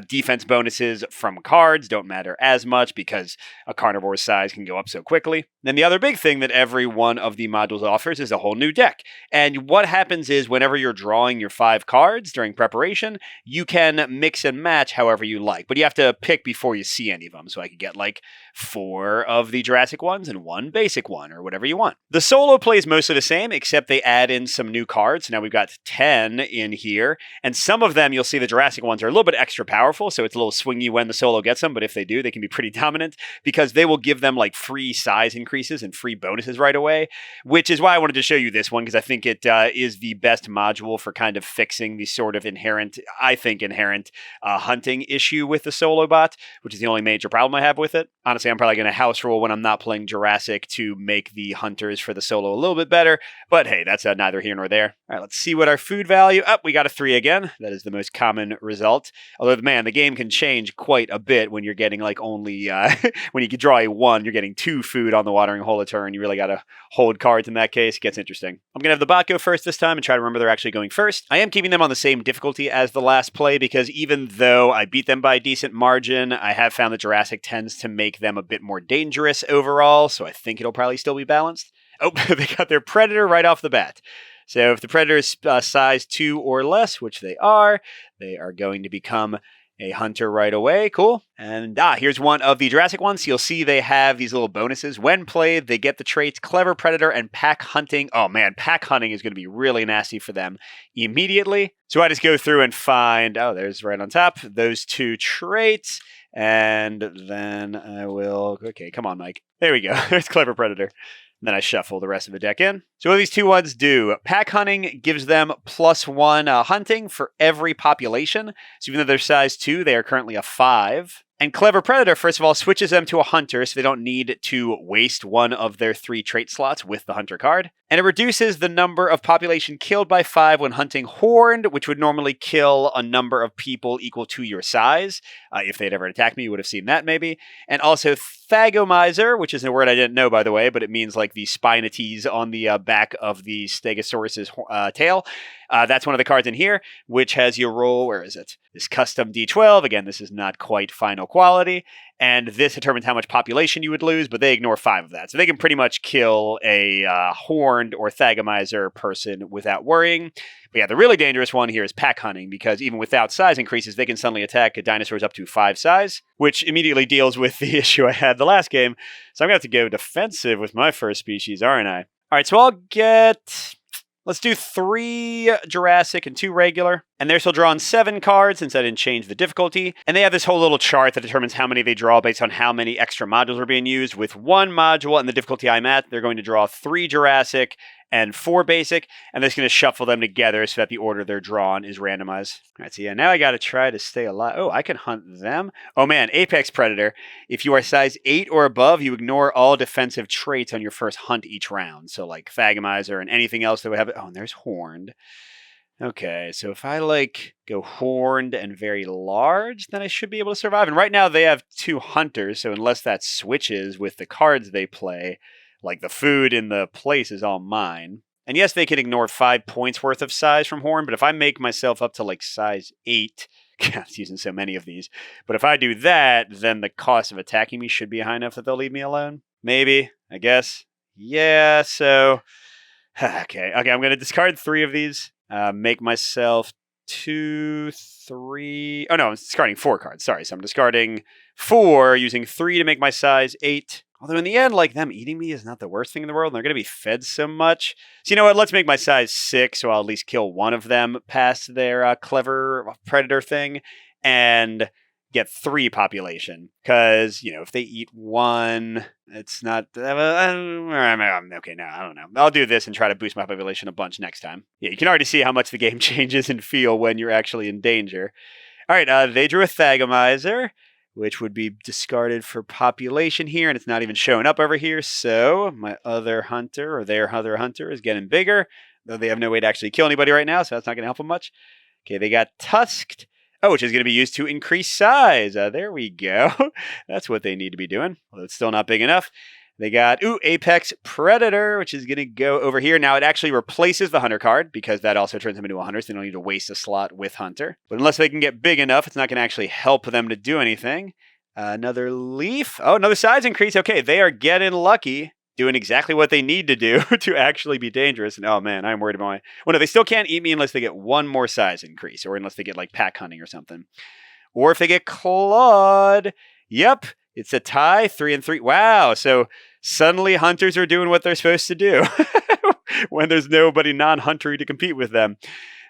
Defense bonuses from cards don't matter as much because a carnivore's size can go up so quickly. Then the other big thing that every one of the modules offers is a whole new deck. And what happens is whenever you're drawing your 5 cards during preparation, you can mix and match however you like, but you have to pick before you see any of them. So I could get like 4 of the Jurassic ones and 1 basic one, or whatever you want. The solo play is mostly the same, except they add in some new cards. Now we've got 10 in here, and some of them you'll see the Jurassic ones are a little bit extra powerful, so it's a little swingy when the solo gets them, but if they do, they can be pretty dominant because they will give them like free size increases and free bonuses right away, which is why I wanted to show you this one, because I think it is the best module for kind of fixing fixing the sort of inherent hunting issue with the solo bot, which is the only major problem I have with it. Honestly, I'm probably going to house rule when I'm not playing Jurassic to make the hunters for the solo a little bit better, but hey, that's neither here nor there. All right, let's see what our food value, we got a 3 again. That is the most common result. Although, man, the game can change quite a bit when you're getting like only, when you can draw a 1, you're getting 2 food on the watering hole a turn. You really got to hold cards in that case. It gets interesting. I'm going to have the bot go first this time and try to remember they're actually going first. I am keeping them on the same difficulty as the last play because even though I beat them by a decent margin, I have found that Jurassic tends to make them a bit more dangerous overall, so I think it'll probably still be balanced. Oh, they got their Predator right off the bat. So if the Predator is size 2 or less, which they are going to become a hunter right away. Cool. And here's one of the Jurassic ones. So you'll see they have these little bonuses. When played, they get the traits Clever Predator and Pack Hunting. Oh man, Pack Hunting is going to be really nasty for them immediately. So I just go through and find, there's right on top, those 2 traits. And then I will, okay, come on, Mike. There we go. There's Clever Predator. Then I shuffle the rest of the deck in. So what these 2 ones do, Pack Hunting gives them +1 hunting for every population. So even though they're size 2, they are currently a 5. And Clever Predator, first of all, switches them to a hunter, so they don't need to waste one of their 3 trait slots with the hunter card. And it reduces the number of population killed by 5 when hunting Horned, which would normally kill a number of people equal to your size. If they'd ever attacked me, you would have seen that maybe. And also Thagomizer, which is a word I didn't know, by the way, but it means like the spinates on the back of the Stegosaurus's tail. That's one of the cards in here, which has you roll, where is it? This custom D12. Again, this is not quite final quality. And this determines how much population you would lose, but they ignore 5 of that. So they can pretty much kill a Horned or Thagomizer person without worrying. But yeah, the really dangerous one here is Pack Hunting, because even without size increases, they can suddenly attack dinosaurs up to 5 size, which immediately deals with the issue I had the last game. So I'm going to have to go defensive with my first species, aren't I? All right, so I'll get... Let's do 3 Jurassic and 2 regular. And they're still drawing 7 cards since I didn't change the difficulty. And they have this whole little chart that determines how many they draw based on how many extra modules are being used. With 1 module and the difficulty I'm at, they're going to draw 3 Jurassic and 4 basic, and they're just going to shuffle them together so that the order they're drawn is randomized. All right, so yeah, now I got to try to stay alive. Oh, I can hunt them. Oh man, Apex Predator. If you are size 8 or above, you ignore all defensive traits on your first hunt each round. So like Thagomizer and anything else that would have it. Oh, and there's Horned. Okay, so if I go Horned and very large, then I should be able to survive. And right now they have 2 hunters, so unless that switches with the cards they play, like the food in the place is all mine. And yes, they can ignore 5 points worth of size from Horn, but if I make myself up to like size 8, I'm using so many of these, but if I do that, then the cost of attacking me should be high enough that they'll leave me alone. Maybe, I guess. Yeah, so... Okay, I'm going to discard 3 of these, make myself 2, 3... Oh no, I'm discarding 4 cards, sorry. So I'm discarding 4, using 3 to make my size 8. Although in the end, like, them eating me is not the worst thing in the world. And they're going to be fed so much. So you know what? Let's make my size 6, so I'll at least kill one of them past their Clever Predator thing. And get 3 population. Because, if they eat 1, it's not... okay, no, I don't know. I'll do this and try to boost my population a bunch next time. Yeah, you can already see how much the game changes and feel when you're actually in danger. All right, they drew a Thagomizer, which would be discarded for population here, and it's not even showing up over here. So my other hunter, or their other hunter, is getting bigger, though they have no way to actually kill anybody right now, so that's not going to help them much. Okay, they got Tusked, which is going to be used to increase size. There we go. That's what they need to be doing, although it's still not big enough. They got, Apex Predator, which is going to go over here. Now, it actually replaces the Hunter card, because that also turns them into a Hunter, so they don't need to waste a slot with Hunter. But unless they can get big enough, it's not going to actually help them to do anything. Another Leaf. Oh, another size increase. Okay, they are getting lucky, doing exactly what they need to do to actually be dangerous. And oh man, I'm worried about my... Well, no, they still can't eat me unless they get 1 more size increase, or unless they get, like, Pack Hunting or something. Or if they get Clawed. Yep. It's a tie, 3 and 3. Wow, so suddenly hunters are doing what they're supposed to do when there's nobody non-huntery to compete with them.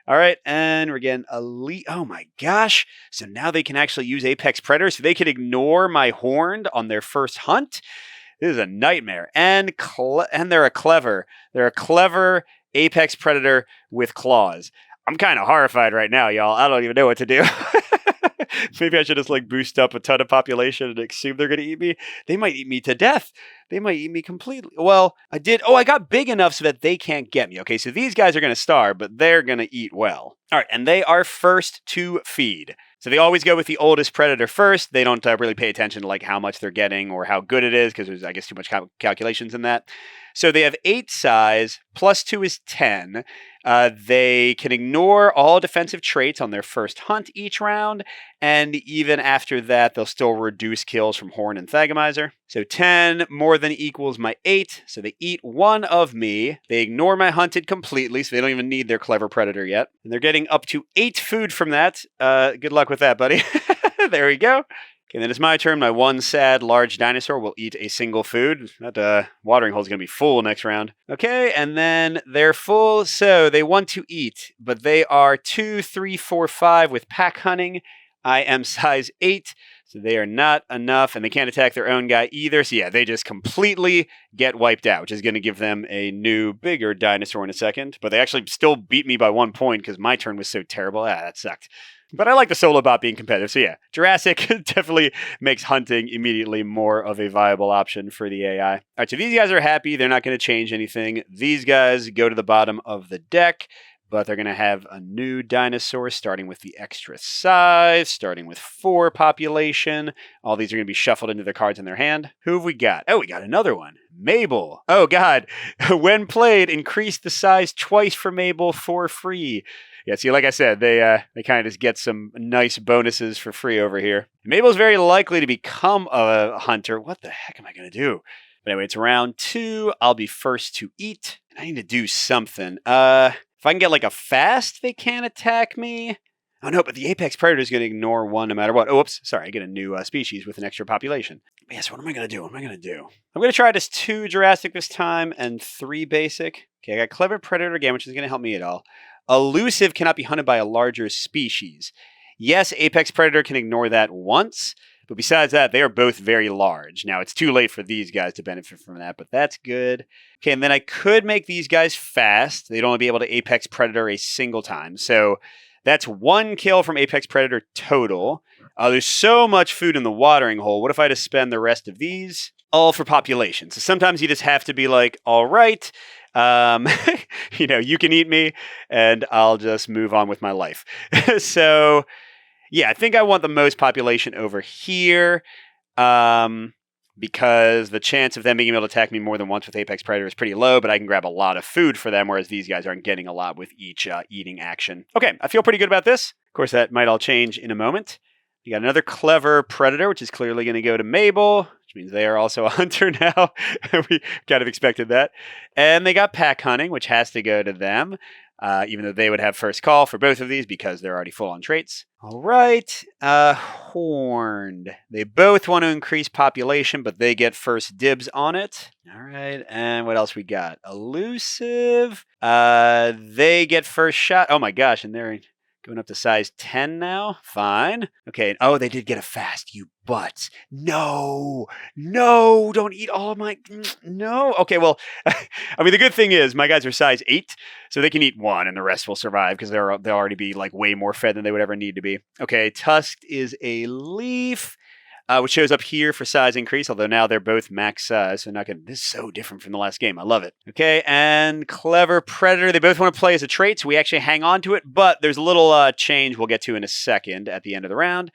All right, and we're getting Elite. Oh my gosh. So now they can actually use Apex Predator, so they can ignore my Horned on their first hunt. This is a nightmare. And they're a clever. They're a clever Apex Predator with claws. I'm kind of horrified right now, y'all. I don't even know what to do. Maybe I should just like boost up a ton of population and assume they're going to eat me. They might eat me to death. They might eat me completely. Well, I did. Oh, I got big enough so that they can't get me. Okay, so these guys are going to starve, but they're going to eat well. All right, and they are first to feed. So they always go with the oldest predator first. They don't really pay attention to like how much they're getting or how good it is because there's, I guess, too much calculations in that. So they have 8 size, plus 2 is 10. They can ignore all defensive traits on their first hunt each round, and even after that, they'll still reduce kills from Horn and Thagomizer. So 10 more than equals my 8, so they eat 1 of me. They ignore my hunted completely, so they don't even need their clever predator yet. And they're getting up to 8 food from that. Good luck with that, buddy. There we go. Okay, then it's my turn. My one sad large dinosaur will eat a single food. That watering hole is going to be full next round. Okay, and then they're full, so they want to eat, but they are 2, 3, 4, 5 with pack hunting. I am size 8, so they are not enough, and they can't attack their own guy either. So yeah, they just completely get wiped out, which is going to give them a new, bigger dinosaur in a second. But they actually still beat me by 1 point because my turn was so terrible. That sucked. But I like the solo bot being competitive. So yeah, Jurassic definitely makes hunting immediately more of a viable option for the AI. All right, so these guys are happy. They're not going to change anything. These guys go to the bottom of the deck, but they're going to have a new dinosaur starting with the extra size, starting with 4 population. All these are going to be shuffled into their cards in their hand. Who have we got? Oh, we got another one. Mabel. Oh, God. When played, increase the size twice for Mabel for free. Yeah, see, like I said, they kind of just get some nice bonuses for free over here. Mabel's very likely to become a hunter. What the heck am I going to do? But anyway, it's round 2. I'll be first to eat. And I need to do something. If I can get like a fast, they can't attack me. Oh no, but the apex predator is going to ignore 1 no matter what. Oh, oops, sorry, I get a new species with an extra population. Yes, what am I going to do? What am I going to do? I'm going to try just 2 Jurassic this time and 3 basic. Okay, I got clever predator again, which is going to help me at all. Elusive cannot be hunted by a larger species. Yes, apex predator can ignore that once, but besides that, they are both very large. Now, it's too late for these guys to benefit from that, but that's good. Okay, and then I could make these guys fast. They'd only be able to apex predator a single time. So that's 1 kill from apex predator total. There's so much food in the watering hole. What if I just spend the rest of these all for population? So sometimes you just have to be like, all right, you can eat me and I'll just move on with my life. So yeah, I think I want the most population over here, because the chance of them being able to attack me more than once with apex predator is pretty low, but I can grab a lot of food for them, whereas these guys aren't getting a lot with each eating action. Okay, I feel pretty good about this. Of course, that might all change in a moment. You got another clever predator, which is clearly going to go to Mabel, which means they are also a hunter now. We kind of expected that. And they got pack hunting, which has to go to them, even though they would have first call for both of these because they're already full on traits. All right, Horned. They both want to increase population, but they get first dibs on it. All right, and what else we got? Elusive. They get first shot. Oh my gosh, and they're going up to size 10 now. Fine. Okay. Oh, they did get a fast, you butts. No, don't eat all of my... No. Okay, well, I mean, the good thing is my guys are size 8, so they can eat 1 and the rest will survive because they'll already be like way more fed than they would ever need to be. Okay, Tusked is a leaf, which shows up here for size increase, although now they're both max size, so not gonna, this is so different from the last game. I love it. Okay, and Clever Predator, they both want to play as a trait, so we actually hang on to it, but there's a little change we'll get to in a second at the end of the round.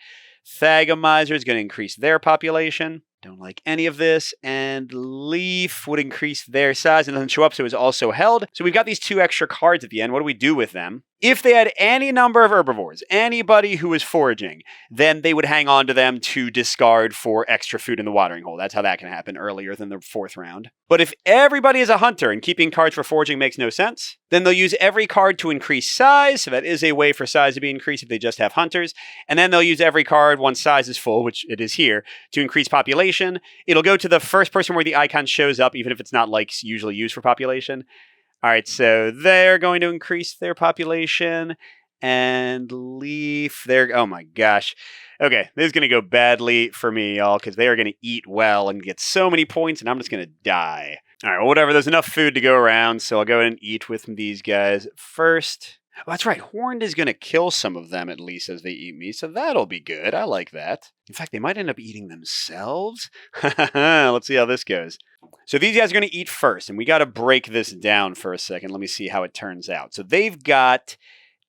Thagomizer is going to increase their population. Don't like any of this. And Leaf would increase their size and doesn't show up, so it's also held. So we've got these 2 extra cards at the end. What do we do with them? If they had any number of herbivores, anybody who was foraging, then they would hang on to them to discard for extra food in the watering hole. That's how that can happen earlier than the 4th round. But if everybody is a hunter and keeping cards for foraging makes no sense, then they'll use every card to increase size. So that is a way for size to be increased if they just have hunters. And then they'll use every card once size is full, which it is here, to increase population. It'll go to the first person where the icon shows up, even if it's not like usually used for population. All right, so they're going to increase their population, and Leaf, oh my gosh. Okay, this is going to go badly for me, y'all, because they are going to eat well and get so many points, and I'm just going to die. All right, well, whatever, there's enough food to go around, so I'll go ahead and eat with these guys first. Oh, that's right. Horned is going to kill some of them at least as they eat me, so that'll be good. I like that. In fact, they might end up eating themselves. Let's see how this goes. So these guys are going to eat first, and we got to break this down for a second. Let me see how it turns out. So they've got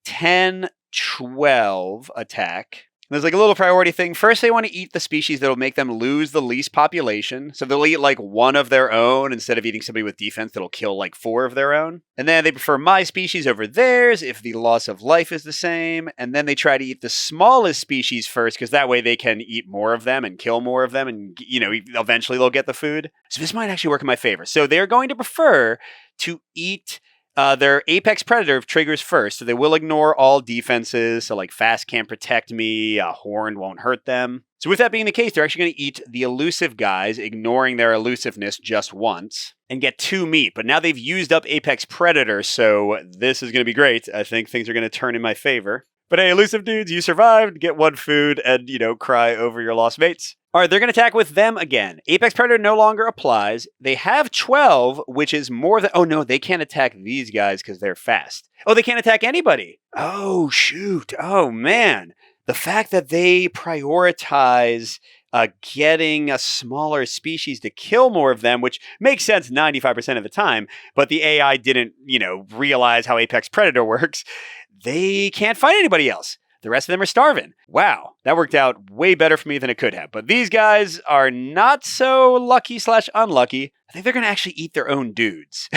10, 12 attack. There's like a little priority thing. First, they want to eat the species that'll make them lose the least population. So they'll eat like one of their own instead of eating somebody with defense that'll kill like 4 of their own. And then they prefer my species over theirs if the loss of life is the same. And then they try to eat the smallest species first because that way they can eat more of them and kill more of them. And, eventually they'll get the food. So this might actually work in my favor. So they're going to prefer to eat their apex predator if triggers first, so they will ignore all defenses. So like fast can't protect me, horn won't hurt them. So with that being the case, they're actually going to eat the elusive guys, ignoring their elusiveness just once, and get 2 meat. But now they've used up apex predator, so this is going to be great. I think things are going to turn in my favor. But hey, elusive dudes, you survived. Get 1 food and, cry over your lost mates. All right, they're going to attack with them again. Apex Predator no longer applies. They have 12, which is more than... Oh, no, they can't attack these guys because they're fast. Oh, they can't attack anybody. Oh, shoot. Oh, man. The fact that they prioritize getting a smaller species to kill more of them, which makes sense 95% of the time, but the AI didn't, realize how Apex Predator works. They can't fight anybody else. The rest of them are starving. Wow, that worked out way better for me than it could have. But these guys are not so lucky/unlucky. I think they're going to actually eat their own dudes.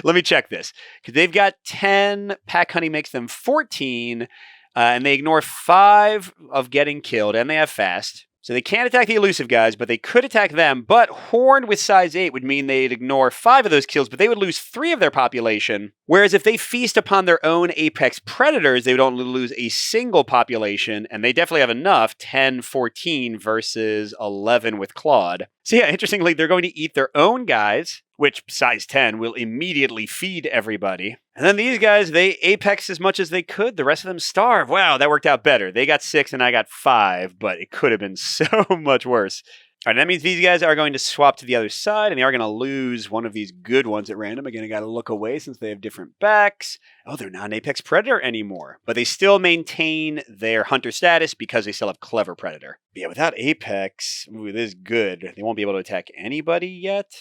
Let me check this. Because they've got 10, pack honey makes them 14, and they ignore 5 of getting killed, and they have fast. So they can't attack the elusive guys, but they could attack them. But horned with size 8 would mean they'd ignore 5 of those kills, but they would lose 3 of their population. Whereas if they feast upon their own apex predators, they would only lose a single population, and they definitely have enough, 10, 14 versus 11 with Claude. So yeah, interestingly, they're going to eat their own guys, which size 10 will immediately feed everybody. And then these guys, they apex as much as they could. The rest of them starve. Wow, that worked out better. They got 6 and I got 5, but it could have been so much worse. All right, that means these guys are going to swap to the other side, and they are going to lose one of these good ones at random. Again, I got to look away since they have different backs. Oh, they're not an apex predator anymore, but they still maintain their hunter status because they still have clever predator. But yeah, without apex, ooh, this is good. They won't be able to attack anybody yet.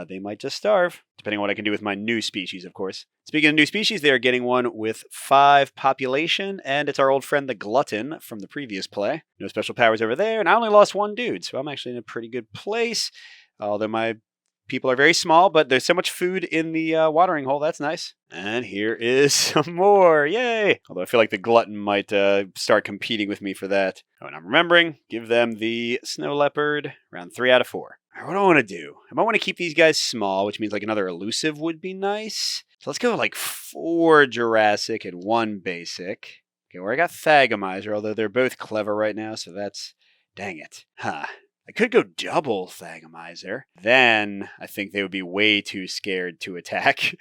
They might just starve, depending on what I can do with my new species, of course. Speaking of new species, they are getting one with 5 population, and it's our old friend the Glutton from the previous play. No special powers over there, and I only lost 1 dude, so I'm actually in a pretty good place. Although my people are very small, but there's so much food in the watering hole, that's nice. And here is some more, yay! Although I feel like the Glutton might start competing with me for that. Oh, and I'm remembering, give them the Snow Leopard, round 3 out of 4. What do I want to do? I might want to keep these guys small, which means like another elusive would be nice. So let's go like 4 Jurassic and 1 basic. Okay, where I got Thagomizer, although they're both clever right now, so that's... Dang it. Huh. I could go double Thagomizer. Then I think they would be way too scared to attack.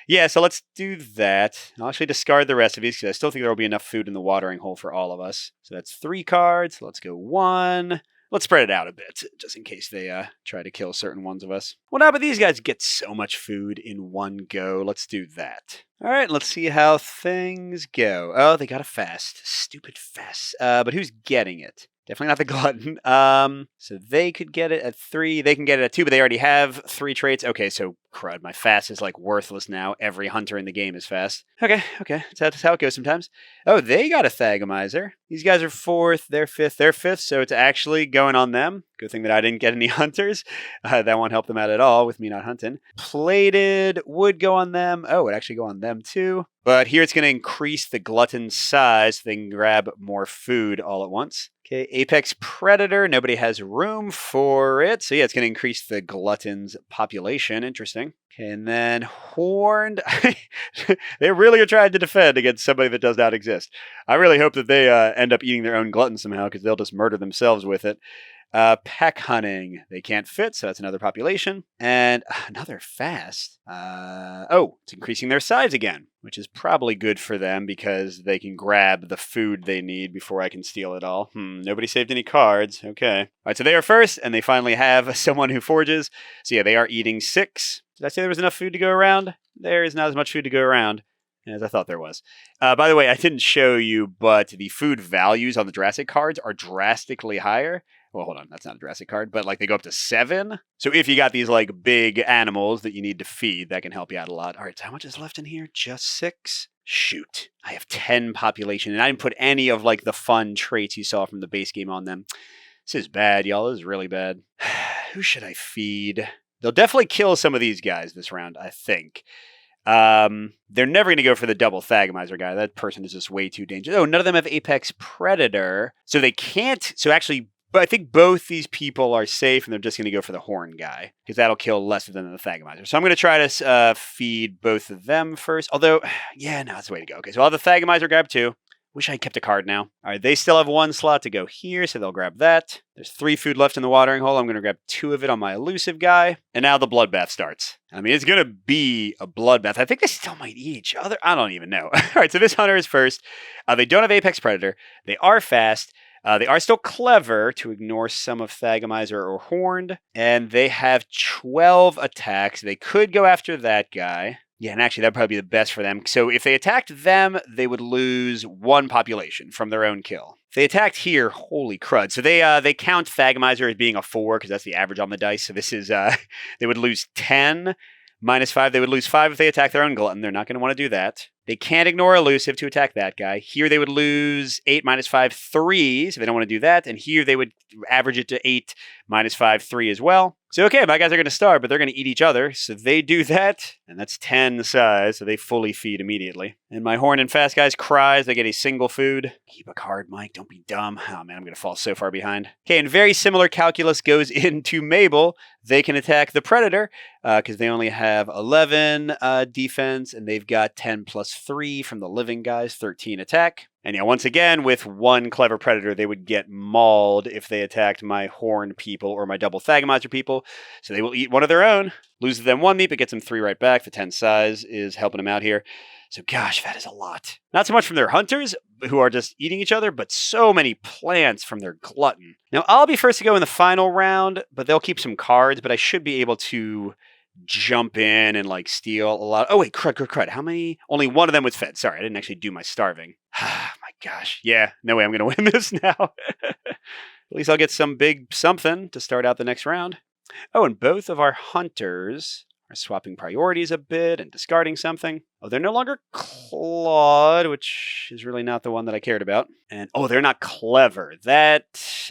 Yeah, so let's do that. I'll actually discard the rest of these because I still think there will be enough food in the watering hole for all of us. So that's 3 cards. Let's go 1. Let's spread it out a bit, just in case they try to kill certain ones of us. Well, now, but these guys get so much food in one go. Let's do that. All right, let's see how things go. Oh, they got a fast. Stupid fast. But who's getting it? Definitely not the Glutton. So they could get it at 3. They can get it at 2, but they already have 3 traits. Okay, so crud, my fast is like worthless now. Every hunter in the game is fast. Okay. That's how it goes sometimes. Oh, they got a Thagomizer. These guys are 4th, they're 5th, so it's actually going on them. Good thing that I didn't get any hunters. That won't help them out at all with me not hunting. Plated would go on them. Oh, it would actually go on them too. But here it's going to increase the Glutton's size so they can grab more food all at once. Okay, Apex Predator. Nobody has room for it. So yeah, it's going to increase the Glutton's population. Interesting. Okay, and then Horned. They really are trying to defend against somebody that does not exist. I really hope that they end up eating their own Glutton somehow because they'll just murder themselves with it. Pack hunting. They can't fit, so that's another population. And another fast. Oh, it's increasing their size again, which is probably good for them because they can grab the food they need before I can steal it all. Nobody saved any cards. Okay. All right, so they are first, and they finally have someone who forges. So yeah, they are eating 6. Did I say there was enough food to go around? There is not as much food to go around. As I thought there was. By the way, I didn't show you, but the food values on the Jurassic cards are drastically higher. Well, hold on, that's not a Jurassic card, but like they go up to 7. So if you got these like big animals that you need to feed, that can help you out a lot. All right, so how much is left in here? Just 6? Shoot. I have 10 population, and I didn't put any of like the fun traits you saw from the base game on them. This is bad, y'all. This is really bad. Who should I feed? They'll definitely kill some of these guys this round, I think. They're never going to go for the double Thagomizer guy. That person is just way too dangerous. Oh, none of them have Apex Predator. So they can't. So actually, but I think both these people are safe, and they're just going to go for the Horn guy, because that'll kill less of them than the Thagomizer. So I'm going to try to feed both of them first. Although, yeah, no, that's the way to go. Okay, so I'll have the Thagomizer grab 2. Wish I kept a card now. All right, they still have 1 slot to go here, so they'll grab that. There's 3 food left in the watering hole. I'm going to grab 2 of it on my elusive guy. And now the bloodbath starts. I mean, it's going to be a bloodbath. I think they still might eat each other. I don't even know. All right, so this hunter is first. They don't have Apex Predator. They are fast. They are still clever to ignore some of Thagomizer or Horned. And they have 12 attacks. They could go after that guy. Yeah, and actually, that'd probably be the best for them. So if they attacked them, they would lose 1 population from their own kill. If they attacked here, holy crud. So they count Thagomizer as being a 4, because that's the average on the dice. So this is, they would lose 10 minus 5. They would lose 5 if they attack their own glutton. They're not going to want to do that. They can't ignore elusive to attack that guy. Here they would lose 8 minus 5, 3. So they don't want to do that. And here they would average it to 8 minus 5, 3 as well. So, okay, my guys are going to starve, but they're going to eat each other. So they do that, and that's 10 size, so they fully feed immediately. And my Horn and Fast guys cries. They get a single food. Keep a card, Mike. Don't be dumb. Oh, man, I'm going to fall so far behind. Okay, and very similar calculus goes into Mabel. They can attack the Predator because they only have 11 defense, and they've got 10 plus 3 from the living guys, 13 attack. And yeah, once again, with 1 clever Predator, they would get mauled if they attacked my Horn people or my double Thagomizer people. So they will eat one of their own. Loses them 1 meat, but gets them 3 right back. The 10 size is helping them out here. So gosh, that is a lot. Not so much from their hunters, who are just eating each other, but so many plants from their glutton. Now, I'll be first to go in the final round, but they'll keep some cards, but I should be able to jump in and like steal a lot. Oh wait, crud. How many? Only 1 of them was fed. Sorry, I didn't actually do my starving. My gosh. Yeah, no way I'm going to win this now. At least I'll get some big something to start out the next round. Oh, and both of our hunters are swapping priorities a bit and discarding something. Oh, they're no longer clawed, which is really not the one that I cared about. And, oh, they're not clever. That,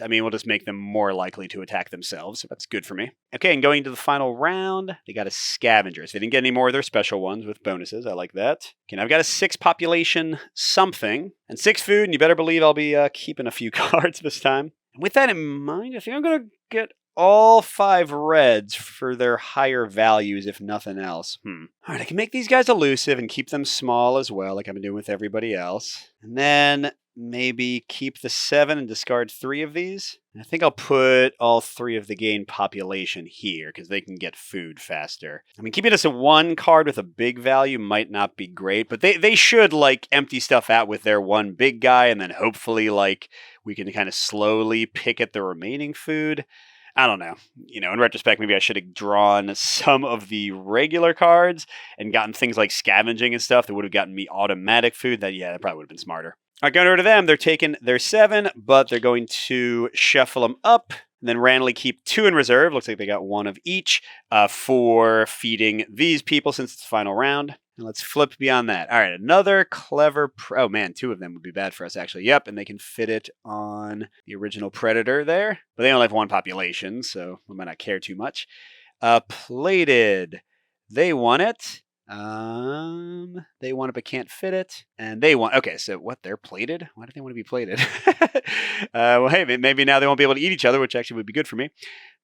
I mean, will just make them more likely to attack themselves. So that's good for me. Okay, and going to the final round, they got a scavenger. So they didn't get any more of their special ones with bonuses. I like that. Okay, now I've got a 6 population something and 6 food, and you better believe I'll be keeping a few cards this time. And with that in mind, I think I'm going to get all 5 reds for their higher values, if nothing else. All right, I can make these guys elusive and keep them small as well, like I've been doing with everybody else. And then maybe keep the 7 and discard 3 of these. And I think I'll put all 3 of the gain population here, because they can get food faster. I mean, keeping us a 1 card with a big value might not be great, but they should, like, empty stuff out with their 1 big guy, and then hopefully, like, we can kind of slowly pick at the remaining food. I don't know. You know, in retrospect, maybe I should have drawn some of the regular cards and gotten things like scavenging and stuff that would have gotten me automatic food. That probably would have been smarter. All right, going over to them. They're taking their 7, but they're going to shuffle them up and then randomly keep 2 in reserve. Looks like they got 1 of each for feeding these people since it's the final round. And let's flip beyond that. All right, another clever... oh, man, 2 of them would be bad for us, actually. Yep, and they can fit it on the original Predator there. But they only have 1 population, so we might not care too much. Plated. They want it. They want it but can't fit it. And they want... okay, so what? They're plated? Why do they want to be plated? Well, hey, maybe now they won't be able to eat each other, which actually would be good for me.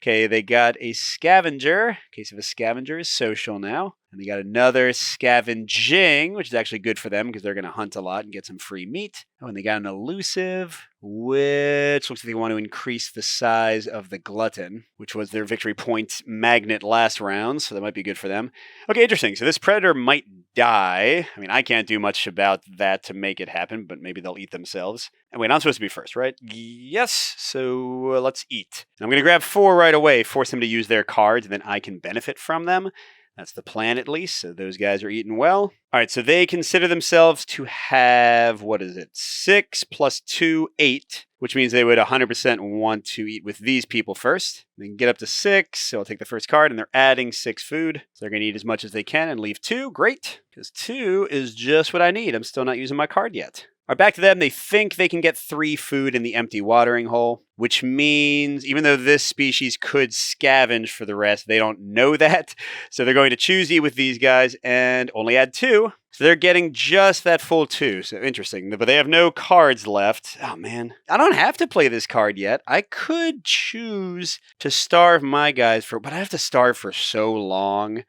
Okay, they got a scavenger. In case of a scavenger is social now. And they got another scavenging, which is actually good for them because they're going to hunt a lot and get some free meat. Oh, and they got an elusive, which looks like they want to increase the size of the glutton, which was their victory point magnet last round, so that might be good for them. Okay, interesting. So this predator might die. I mean, I can't do much about that to make it happen, but maybe they'll eat themselves. And wait, I'm supposed to be first, right? Yes, so let's eat. I'm going to grab 4 right away, force them to use their cards, and then I can benefit from them. That's the plan, at least. So those guys are eating well. All right, so they consider themselves to have, what is it, 6 plus 2, 8, which means they would 100% want to eat with these people first. They can get up to 6, so I'll take the first card, and they're adding 6 food. So they're going to eat as much as they can and leave 2. Great, because 2 is just what I need. I'm still not using my card yet. All right, back to them. They think they can get 3 food in the empty watering hole, which means even though this species could scavenge for the rest, they don't know that. So they're going to choose to eat with these guys and only add 2. So they're getting just that full 2. So interesting. But they have no cards left. Oh, man. I don't have to play this card yet. I could choose to starve my guys but I have to starve for so long.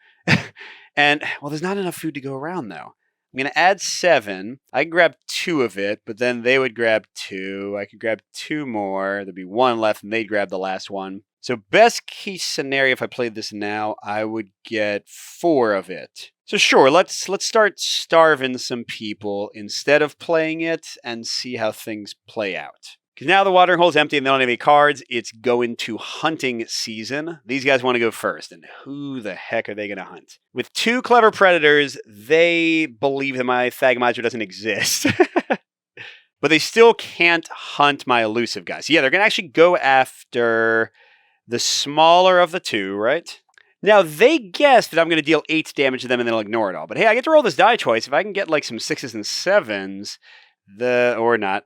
And, well, there's not enough food to go around, though. I'm going to add 7. I can grab 2 of it, but then they would grab 2. I could grab 2 more. There'd be 1 left, and they'd grab the last one. So best case scenario, if I played this now, I would get 4 of it. So sure, let's start starving some people instead of playing it and see how things play out. Because now the watering hole's empty and they don't have any cards. It's going to hunting season. These guys want to go first. And who the heck are they going to hunt? With 2 clever predators, they believe that my Thagomizer doesn't exist. But they still can't hunt my elusive guys. Yeah, they're going to actually go after the smaller of the 2, right? Now, they guess that I'm going to deal 8 damage to them and then they'll ignore it all. But hey, I get to roll this die choice. If I can get like some 6s and 7s... or not.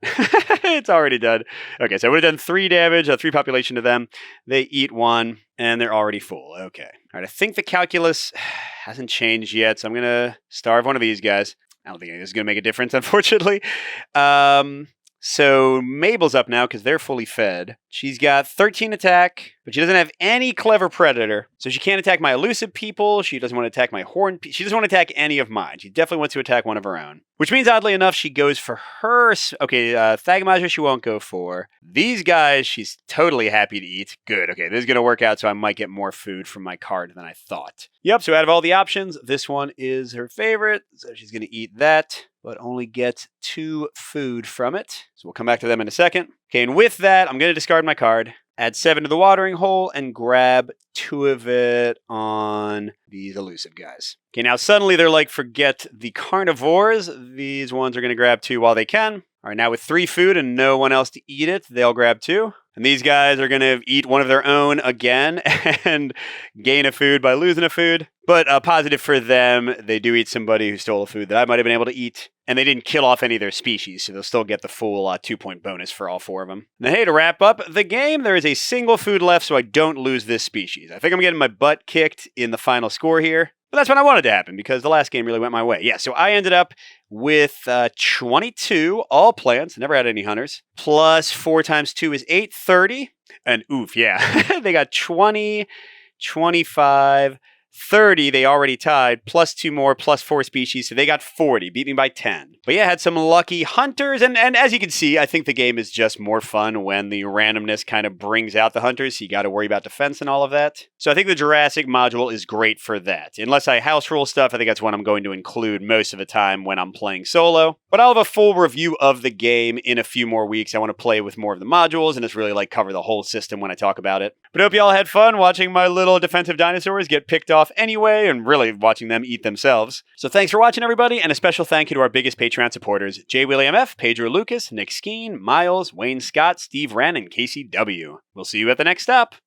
It's already done. Okay, so I would have done 3 damage, 3 population to them. They eat 1, and they're already full. Okay. All right, I think the calculus hasn't changed yet, so I'm going to starve one of these guys. I don't think this is going to make a difference, unfortunately. So Mabel's up now because they're fully fed. She's got 13 attack, but she doesn't have any clever predator. So she can't attack my elusive people. She doesn't want to attack my horned people. She doesn't want to attack any of mine. She definitely wants to attack one of her own. Which means, oddly enough, she goes for her... Okay, Thagomizer she won't go for. These guys, she's totally happy to eat. Good, okay, this is going to work out, so I might get more food from my card than I thought. Yep, so out of all the options, this one is her favorite. So she's going to eat that, but only get 2 food from it. So we'll come back to them in a second. Okay, and with that, I'm going to discard my card, add 7 to the watering hole, and grab 2 of it on these elusive guys. Okay, now suddenly they're like, forget the carnivores. These ones are going to grab 2 while they can. All right, now with 3 food and no one else to eat it, they'll grab 2. And these guys are going to eat one of their own again and gain a food by losing a food. But positive for them, they do eat somebody who stole a food that I might have been able to eat. And they didn't kill off any of their species, so they'll still get the full 2-point bonus for all 4 of them. Now, hey, to wrap up the game, there is a single food left so I don't lose this species. I think I'm getting my butt kicked in the final score here. But that's what I wanted to happen because the last game really went my way. Yeah, so I ended up with 22 all plants, never had any hunters, plus 4 times 2 is 8, 30. And oof, yeah, they got 20, 25, 30, they already tied, plus 2 more, plus 4 species, so they got 40, beat me by 10. But yeah, had some lucky hunters, and as you can see, I think the game is just more fun when the randomness kind of brings out the hunters, so you got to worry about defense and all of that. So I think the Jurassic module is great for that. Unless I house rule stuff, I think that's what I'm going to include most of the time when I'm playing solo. But I'll have a full review of the game in a few more weeks. I want to play with more of the modules, and just really like cover the whole system when I talk about it. But I hope you all had fun watching my little defensive dinosaurs get picked off anyway, and really watching them eat themselves. So thanks for watching, everybody, and a special thank you to our biggest Patreon supporters, J. William F., Pedro Lucas, Nick Skeen, Miles, Wayne Scott, Steve Wren, and Casey W. We'll see you at the next stop.